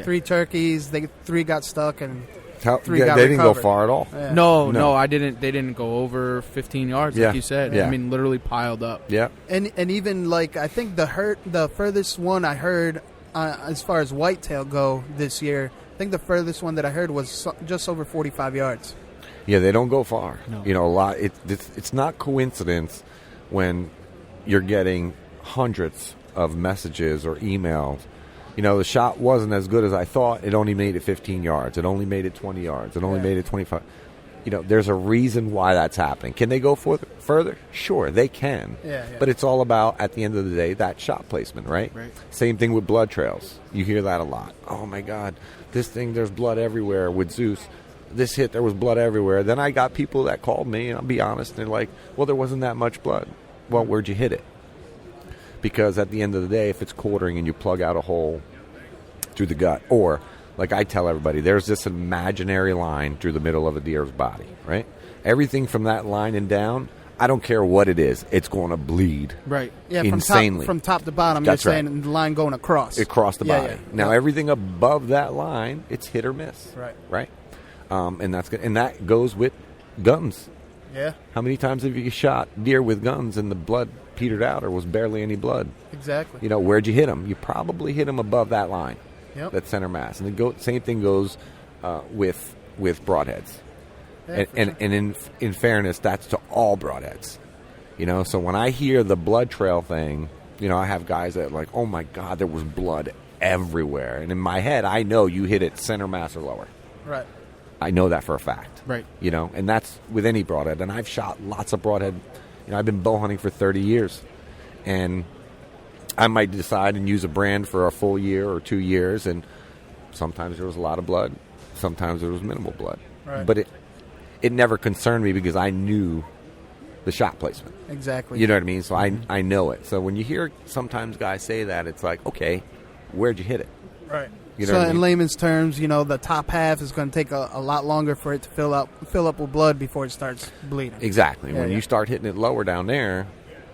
3 turkeys, 3 got stuck and... They didn't go far at all. Yeah. No, I didn't. They didn't go over 15 yards, like you said. Yeah. I mean, literally piled up. Yeah. And even like I think the furthest one I heard as far as whitetail go this year, I think the furthest one that I heard was just over 45 yards. Yeah, they don't go far. No. A lot. It's not coincidence when you're getting hundreds of messages or emails. The shot wasn't as good as I thought. It only made it 15 yards. It only made it 20 yards. It only made it 25. There's a reason why that's happening. Can they go further? Sure, they can. Yeah. But it's all about, at the end of the day, that shot placement, right? Right. Same thing with blood trails. You hear that a lot. Oh, my God, this thing, there's blood everywhere with Zeus. This hit, there was blood everywhere. Then I got people that called me, and I'll be honest, they're like, well, there wasn't that much blood. Well, where'd you hit it? Because at the end of the day, if it's quartering and you plug out a hole through the gut, or like I tell everybody, there's this imaginary line through the middle of a deer's body, right? Everything from that line and down, I don't care what it is, it's going to bleed. Right. Yeah, insanely. From top to bottom, That's you're right. saying the line going across. Across the body. Yeah. Now, everything above that line, it's hit or miss. Right. Right? And that's good. And that goes with guns. Yeah. How many times have you shot deer with guns and the blood petered out or was barely any blood? Exactly. Where'd you hit them? You probably hit them above that line. Yep. That center mass. And the same thing goes with broadheads. Yeah, and in fairness, that's to all broadheads. So when I hear the blood trail thing, I have guys that are like, oh my God, there was blood everywhere. And in my head, I know you hit it center mass or lower. Right. I know that for a fact. Right. And that's with any broadhead. And I've shot lots of broadhead. I've been bow hunting for 30 years. And I might decide and use a brand for a full year or 2 years. And sometimes there was a lot of blood. Sometimes there was minimal blood. Right. But it never concerned me because I knew the shot placement. Exactly. You know what I mean? So I know it. So when you hear sometimes guys say that, it's like, okay, where'd you hit it? Right. You know so what I mean? in layman's terms, the top half is going to take a lot longer for it to fill up with blood before it starts bleeding. Exactly. Yeah, when you start hitting it lower down there,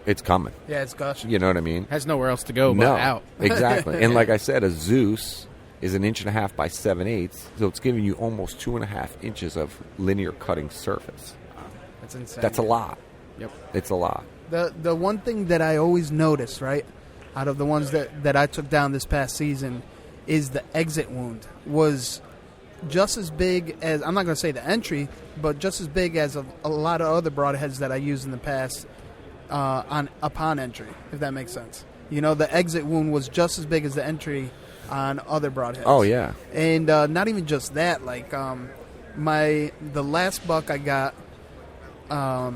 it's coming. Yeah, it's gushing. You know what I mean? Has nowhere else to go but out. Exactly. And like I said, a Zeus is 1.5 inches by 7/8, so it's giving you almost 2.5 inches of linear cutting surface. That's insane. That's a lot. Yep. It's a lot. The one thing that I always notice, right, out of the ones that I took down this past season, is the exit wound was just as big as, I'm not going to say the entry, but just as big as a lot of other broadheads that I used in the past upon entry, if that makes sense. You know, the exit wound was just as big as the entry on other broadheads. Oh, yeah. And not even just that. Like, the last buck I got, I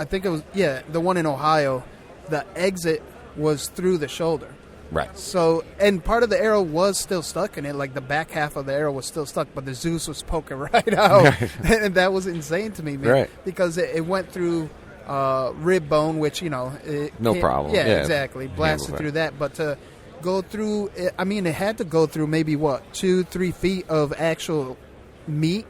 think it was, the one in Ohio, the exit was through the shoulder. Right. So, and part of the arrow was still stuck in it, like the back half of the arrow was still stuck, but the Zeus was poking right out. And that was insane to me, man. Right. Because it went through rib bone, which, you know. No problem. Yeah, exactly. Blasted through that. But to go through, I mean, it had to go through maybe, 2-3 feet of actual meat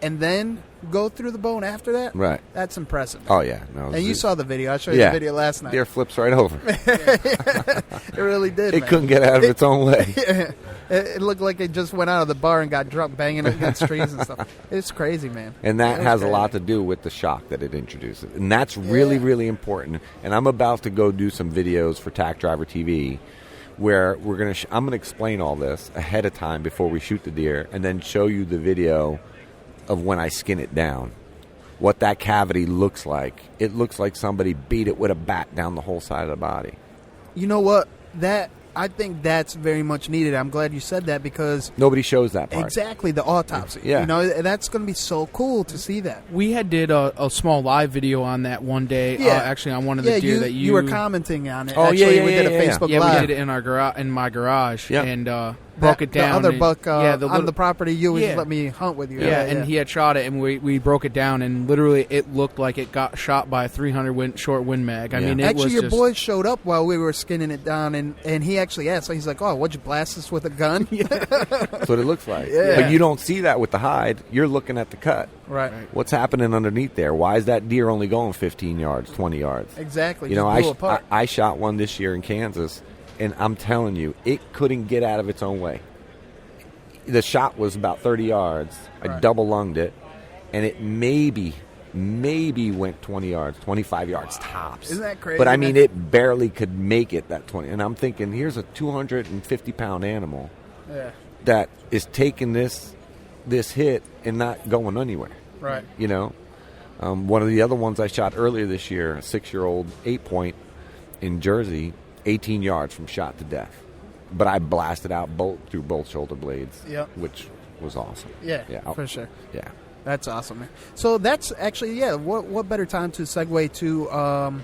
and then go through the bone after that. Right. That's impressive. Oh, yeah. No, and you saw the video. I showed you the video last night. Deer flips right over. It really did, It man. couldn't get out of its own way. It looked like it just went out of the bar and got drunk banging against trees and stuff. It's crazy, man. And that has a lot to do with the shock that it introduces. And that's really, really important. And I'm about to go do some videos for Tack Driver TV where I'm going to explain all this ahead of time before we shoot the deer and then show you the video of when I skin it down, what that cavity looks like. It looks like somebody beat it with a bat down the whole side of the body. You know what? I think that's very much needed. I'm glad you said that because nobody shows that part. Exactly, the autopsy. Yeah. You know, that's going to be so cool to see that. We did a small live video on that one day. Yeah. Actually, on one of the deer that you were commenting on it. Oh, actually, yeah, we did a Facebook yeah, Live. we did it in our in my garage and broke it down. The other buck on on the property, you always let me hunt with you. And he had shot it, and we broke it down, and literally it looked like it got shot by a 300 short wind mag. I mean, it actually, was your just... boys showed up while we were skinning it down, and he actually asked. So he's like, "Oh, what'd you blast this with a gun?" That's what it looks like. Yeah. But you don't see that with the hide. You're looking at the cut. Right. What's happening underneath there? Why is that deer only going 15 yards, 20 yards? Exactly. You know, Just blew apart. I shot one this year in Kansas, and I'm telling you, it couldn't get out of its own way. The shot was about 30 yards. I double lunged it, and it maybe went 20 yards, 25 yards tops. Isn't that crazy? But, I mean, it barely could make it that 20. And I'm thinking, here's a 250-pound animal that is taking this hit and not going anywhere. Right. You know? One of the other ones I shot earlier this year, a 6-year-old 8-point in Jersey, 18 yards from shot to death. But I blasted out through both shoulder blades, which was awesome. Yeah, for sure. Yeah. That's awesome, man. So that's actually, what better time to segue to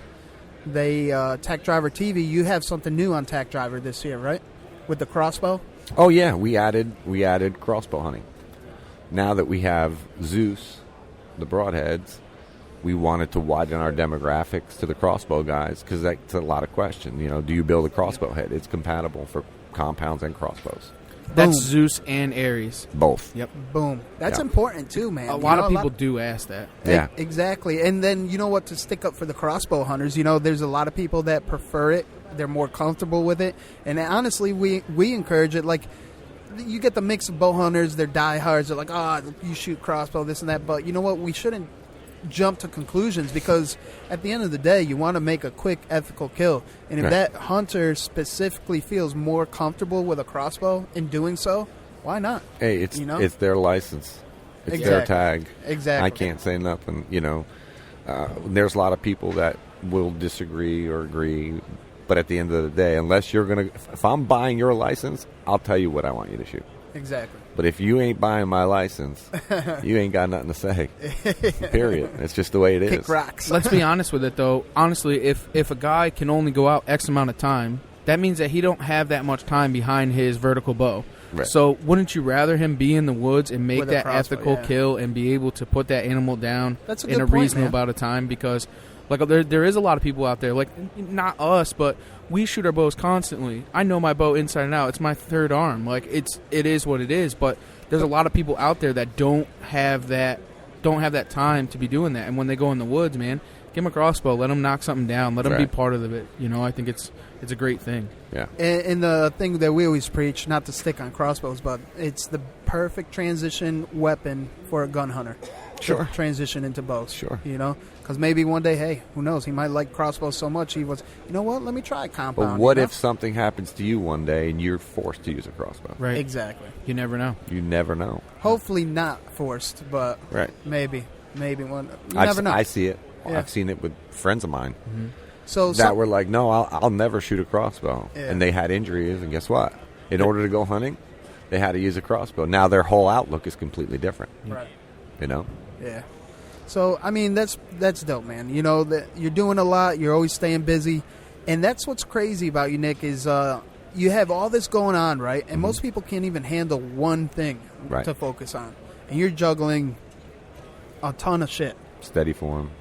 the Tack Driver TV? You have something new on Tack Driver this year, right? With the crossbow? Oh, yeah. We added crossbow hunting. Now that we have Zeus, the broadheads, we wanted to widen our demographics to the crossbow guys because that's a lot of question. You know, do you build a crossbow head? It's compatible for compounds and crossbows. That's Boom. Zeus and Ares. Both. Yep. Boom. That's important too, man. A lot of people do ask that. Yeah. Exactly. And then, you know what, to stick up for the crossbow hunters, you know, there's a lot of people that prefer it. They're more comfortable with it. And honestly, we encourage it. Like, you get the mix of bow hunters, they're diehards. They're like, you shoot crossbow, this and that. But you know what? We shouldn't jump to conclusions because at the end of the day, you want to make a quick, ethical kill. And if that hunter specifically feels more comfortable with a crossbow in doing so, why not? Hey, it's their license. It's their tag. Exactly. I can't say nothing. You know, there's a lot of people that will disagree or agree. But at the end of the day, unless you're going to... If I'm buying your license, I'll tell you what I want you to shoot. Exactly. But if you ain't buying my license, you ain't got nothing to say. Period. It's just the way it is. Kick rocks. Let's be honest with it, though. Honestly, if a guy can only go out X amount of time, that means that he don't have that much time behind his vertical bow. Right. So wouldn't you rather him be in the woods and make With a that crossbow, ethical kill and be able to put that animal down That's a in good a point, reasonable man. amount of time? Because like there is a lot of people out there, like not us, but we shoot our bows constantly. I know my bow inside and out. It's my third arm. Like it is what it is. But there's a lot of people out there that don't have that time to be doing that. And when they go in the woods, man, give them a crossbow. Let them knock something down. Let them be part of it. You know, I think it's a great thing. Yeah. And the thing that we always preach, not to stick on crossbows, but it's the perfect transition weapon for a gun hunter. Sure. to transition into bows. Sure. You know, because maybe one day, hey, who knows? He might like crossbows so much he was, you know what? Let me try compound. But what you know? if something happens to you one day and you're forced to use a crossbow? Right. Exactly. You never know. You never know. Hopefully not forced, but Right. maybe one. You never know. I see it. Yeah. I've seen it with friends of mine So that were like, no, I'll never shoot a crossbow. Yeah. And they had injuries, and guess what? In order to go hunting, they had to use a crossbow. Now their whole outlook is completely different. Right. You know? Yeah. So I mean that's dope, man. You know that you're doing a lot. You're always staying busy, and that's what's crazy about you, Nick. Is you have all this going on, right? And most people can't even handle one thing Right. to focus on, and you're juggling a ton of shit. Steady form,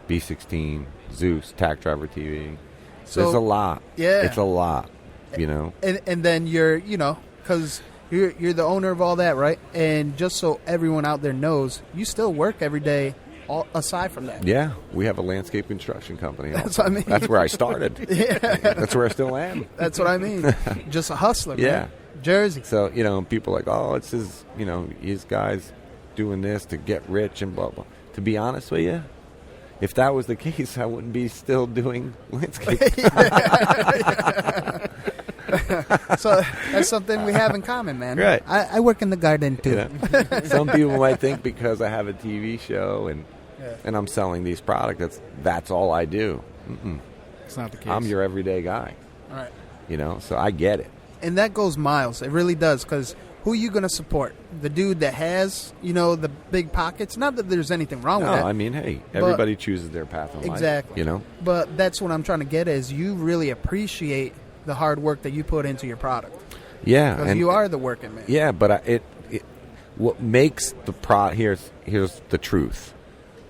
B16, Zeus, Tack Driver TV. So, There's a lot. Yeah. It's a lot. You know? And then you're, you know, because you're the owner of all that, right? And just so everyone out there knows, you still work every day aside from that. Yeah, we have a landscape construction company. That's also. what I mean. That's where I started. Yeah. That's where I still am. That's what I mean. Just a hustler, Yeah. man. Jersey. So, you know, people are like, oh, it's his, you know, his guy's doing this to get rich and blah, blah. To be honest with you, if that was the case, I wouldn't be still doing landscape. So that's something we have in common, man. Right. I work in the garden, too. Yeah. Some people might think because I have a TV show and I'm selling these products, that's all I do. Mm-mm. It's not the case. I'm your everyday guy. All right. You know, so I get it. And that goes miles. It really does, because who are you going to support? The dude that has, you know, the big pockets? Not that there's anything wrong with that. No, I mean, hey, everybody chooses their path in life. Exactly. You know? But that's what I'm trying to get is you really appreciate the hard work that you put into your product. Yeah. Because and you are the working man. Yeah, but what makes the here's the truth.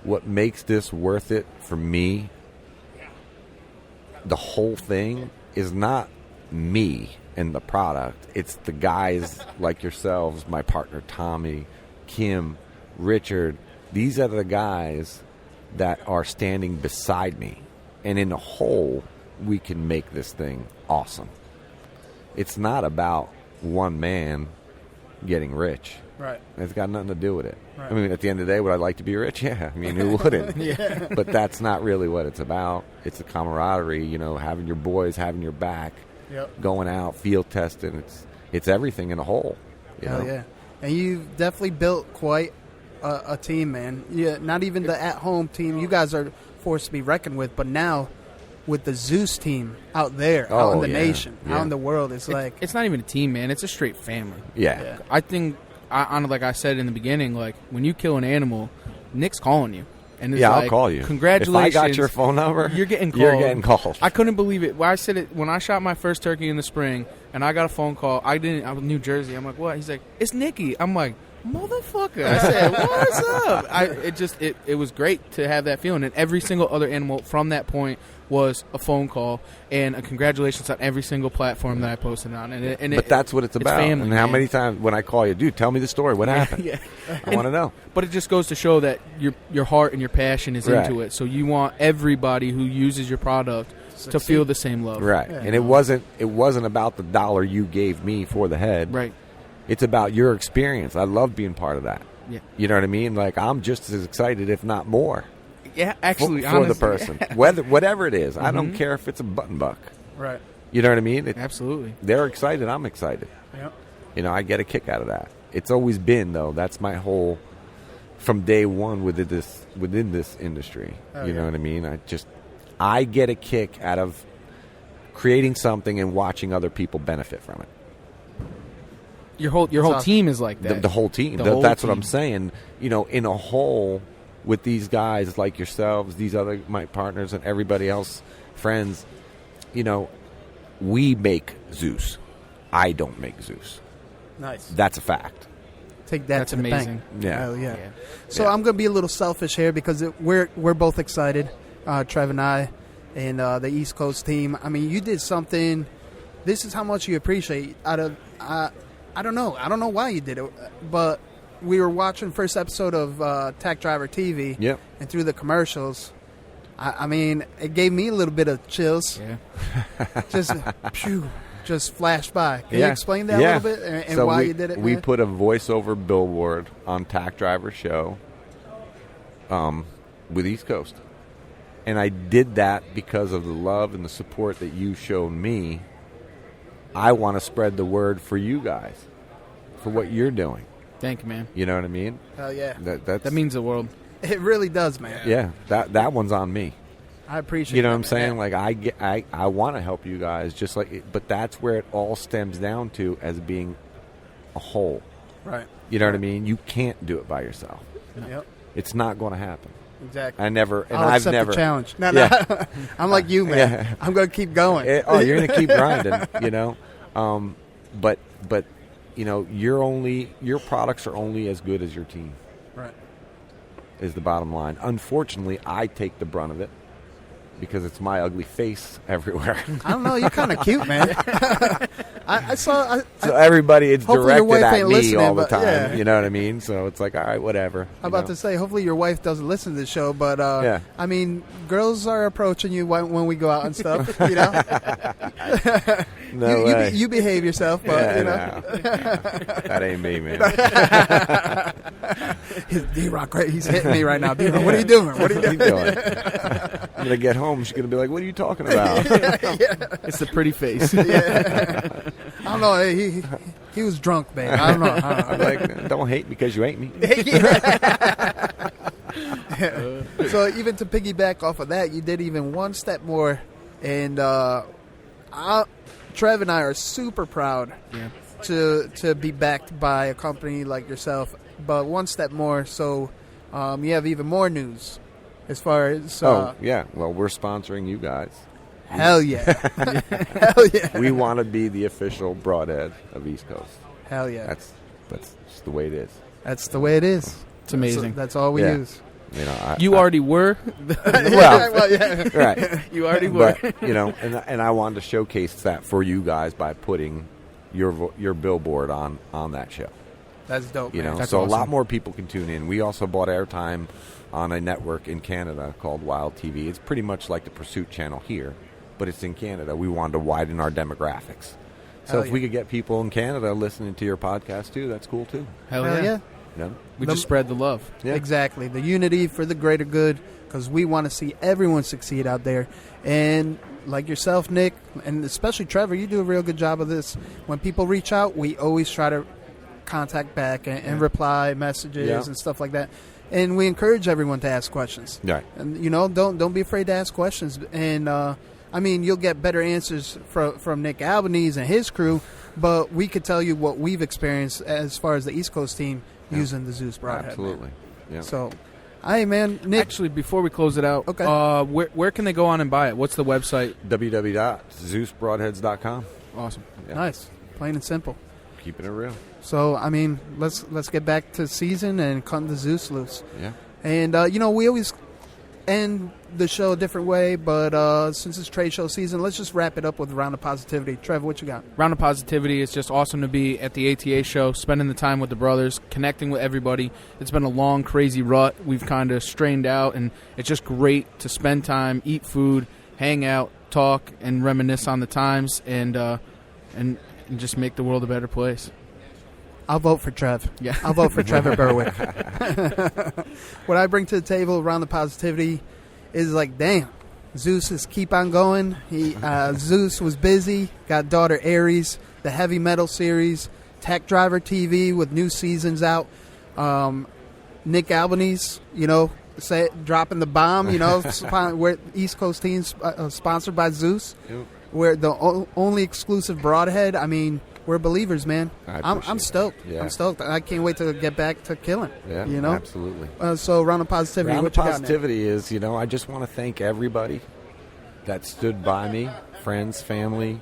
What makes this worth it for me, the whole thing, is not me and the product. It's the guys like yourselves, my partner Tommy, Kim, Richard. These are the guys that are standing beside me. And in a whole, we can make this thing awesome. It's not about one man getting rich. Right. It's got nothing to do with it. Right. I mean, at the end of the day, would I like to be rich? Yeah. I mean, who wouldn't? Yeah. But that's not really what it's about. It's the camaraderie, you know, having your boys, having your back, going out, field testing. It's everything in a whole. You Hell know? yeah. And you've definitely built quite a team, man. Yeah, not even the at-home team. You guys are forced to be reckoned with, but now with the Zeus team out there, out in the nation, out in the world, it's like... It's not even a team, man. It's a straight family. Yeah. I think, like I said in the beginning, like, when you kill an animal, Nick's calling you. And it's I'll like, call you. Congratulations. If I got your phone number, you're getting called. You're getting called. I couldn't believe it. Well, I said it when I shot my first turkey in the spring, and I got a phone call. I was in New Jersey. I'm like, what? He's like, it's Nicky. I'm like, motherfucker. I said, what's up? It was great to have that feeling. And every single other animal from that point was a phone call and a congratulations on every single platform that I posted on. But that's what it's about. Family, and how man. many times when I call you, dude, tell me the story. What happened? Yeah. I want to know. But it just goes to show that your heart and your passion is Right. into it. So you want everybody who uses your product to feel the same love. Right. Yeah. And it wasn't about the dollar you gave me for the head. Right. It's about your experience. I love being part of that. Yeah. You know what I mean? Like, I'm just as excited, if not more. Yeah, actually, for honestly, the person, whatever it is. I don't care if it's a button buck. Right. You know what I mean? Absolutely. They're excited. I'm excited. Yep. You know, I get a kick out of that. It's always been, though. That's my whole, from day one within this industry. Oh, you know yeah. what I mean? I get a kick out of creating something and watching other people benefit from it. Your whole awesome. team is like that. The whole team. The whole That's team. what I'm saying. You know, in a whole, with these guys like yourselves, these other my partners, and everybody else, friends. You know, we make Zeus. I don't make Zeus. Nice. That's a fact. Take that That's to the amazing. bank. Yeah. Hell yeah. Yeah. So Yeah. I'm going to be a little selfish here because we're both excited, Trev and I, and the East Coast team. I mean, you did something. This is how much you appreciate. I don't know. I don't know why you did it, but we were watching first episode of Tack Driver TV. Yep. And through the commercials, I mean, it gave me a little bit of chills. Yeah. Just flashed by. Can Yeah. you explain that a little bit and So why we, you did it? We man? put a voiceover billboard on Tack Driver Show with East Coast. And I did that because of the love and the support that you showed me. I want to spread the word for you guys, for what you're doing. Thank you, man. You know what I mean? Hell yeah. That means the world. It really does, man. Yeah, that one's on me. I appreciate it. You know what I'm saying? Yeah. Like, I want to help you guys, just like, but that's where it all stems down to as being a whole. Right. You know what I mean? You can't do it by yourself. Yep. It's not going to happen. Exactly. I've never. The challenge. No. I'm like you, man. Yeah. I'm going to keep going. You're going to keep grinding. You know, but you know, your products are only as good as your team. Right. Is the bottom line. Unfortunately, I take the brunt of it because it's my ugly face everywhere. I don't know. You're kind of cute, man. I saw. So everybody, it's directed at me all the time. Yeah. You know what I mean? So it's like, all right, whatever. I'm about to say, hopefully your wife doesn't listen to the show, but yeah. I mean, girls are approaching you when we go out and stuff. You know. No way. You behave yourself, but you know. No. That ain't me, man. D-Rock, he's hitting me right now. D-Rock, what are you doing? What are you doing? I'm gonna get home. She's gonna be like, "What are you talking about?" It's the pretty face. Yeah. I don't know. He was drunk, babe. I don't know. I'm like, don't hate me because you ain't me. So even to piggyback off of that, you did even one step more, and Trev and I are super proud to be backed by a company like yourself. But one step more, so you have even more news as far as. Yeah. Well, we're sponsoring you guys. Hell yeah. Hell yeah. We want to be the official broadhead of East Coast. Hell yeah. That's just the way it is. That's the way it is. It's amazing. That's all we use. You know, you already were. Well, yeah. Right. You already were. But, you know, and I wanted to showcase that for you guys by putting your billboard on that show. That's dope. You know, That's so awesome. a lot more people can tune in. We also bought airtime on a network in Canada called Wild TV. It's pretty much like the Pursuit channel here, but it's in Canada. We wanted to widen our demographics. So if we could get people in Canada listening to your podcast too, that's cool too. Hell yeah. You know? We just spread the love. Yeah. Exactly. The unity for the greater good, because we want to see everyone succeed out there. And like yourself, Nick, and especially Trevor, you do a real good job of this. When people reach out, we always try to contact back and reply messages and stuff like that. And we encourage everyone to ask questions. Right. And, you know, don't be afraid to ask questions. And, I mean, you'll get better answers from Nick Albanese and his crew, but we could tell you what we've experienced as far as the East Coast team using the Zeus Broadhead. Absolutely. Yeah. So, hey, man, Nick. Actually, before we close it out, okay. Where can they go on and buy it? What's the website? www.zeusbroadheads.com. Awesome. Yeah. Nice. Plain and simple. Keeping it real. So, I mean, let's get back to season and cutting the Zeus loose. Yeah. And, you know, we always end the show a different way, but since it's trade show season, let's just wrap it up with a round of positivity. Trevor, what you got? Round of positivity. It's just awesome to be at the ATA show, spending the time with the brothers, connecting with everybody. It's been a long, crazy rut. We've kind of strained out, and it's just great to spend time, eat food, hang out, talk, and reminisce on the times, and just make the world a better place. I'll vote for Trev. Yeah. I'll vote for Trevor Berwick. What I bring to the table around the positivity is like, damn, Zeus is keep on going. Zeus was busy, got Daughter ARES, the heavy metal series, Tech Driver TV with new seasons out. Nick Albanese, you know, dropping the bomb, you know, we're East Coast teams sponsored by Zeus. Yep. We're the only exclusive broadhead. I mean, we're believers, man. I'm stoked. Yeah. I'm stoked. I can't wait to get back to killing. Yeah, you know, absolutely. So round of positivity. Round what of you got, positivity is, you know, I just want to thank everybody that stood by me, friends, family.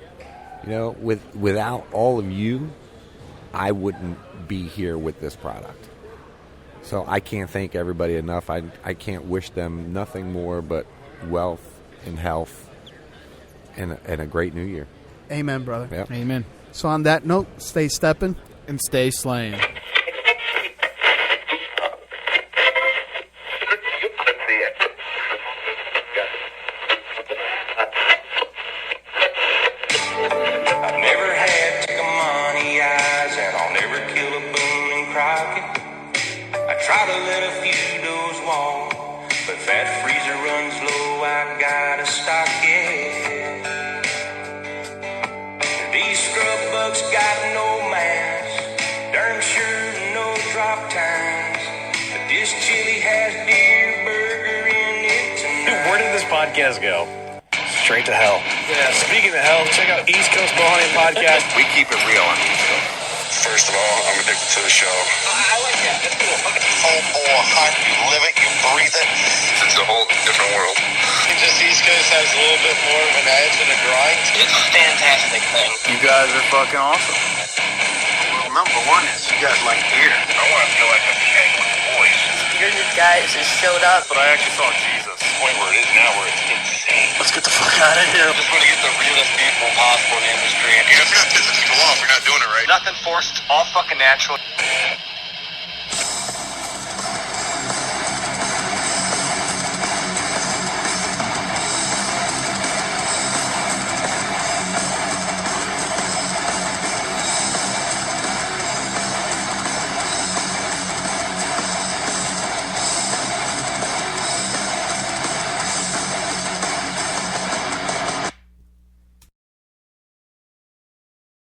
You know, without all of you, I wouldn't be here with this product. So I can't thank everybody enough. I can't wish them nothing more but wealth and health and a great new year. Amen, brother. Yep. Amen. So on that note, stay stepping and stay slaying. Never had Tigamani eyes, and I'll never kill a Boone and Crockett. I try to let a few doors walk. that freezer runs low, I gotta stock it. These scrub bugs got no mask, darn sure no drop times. But this chili has deer burger in it tonight. Dude, where did this podcast go? Straight to hell. Yeah, speaking of hell, check out East Coast Bowhunting Podcast. We keep it real on East Coast. First of all, I'm addicted to the show. I like that. That's cool. Full bore hunt. You live it, you breathe it. It's a whole different world. Just East Coast has a little bit more of an edge and a grind. It's a fantastic thing. You guys are fucking awesome. Well, number one is you guys like beer. I want to feel like I'm hanging with the boys. You're the guys that showed up. But I actually saw Jesus. The point where it is now where it's insane. Let's get the fuck out of here. Just want to get the realest people possible in the industry. You just got to piss people off. You're not doing it right. Nothing forced, all fucking natural.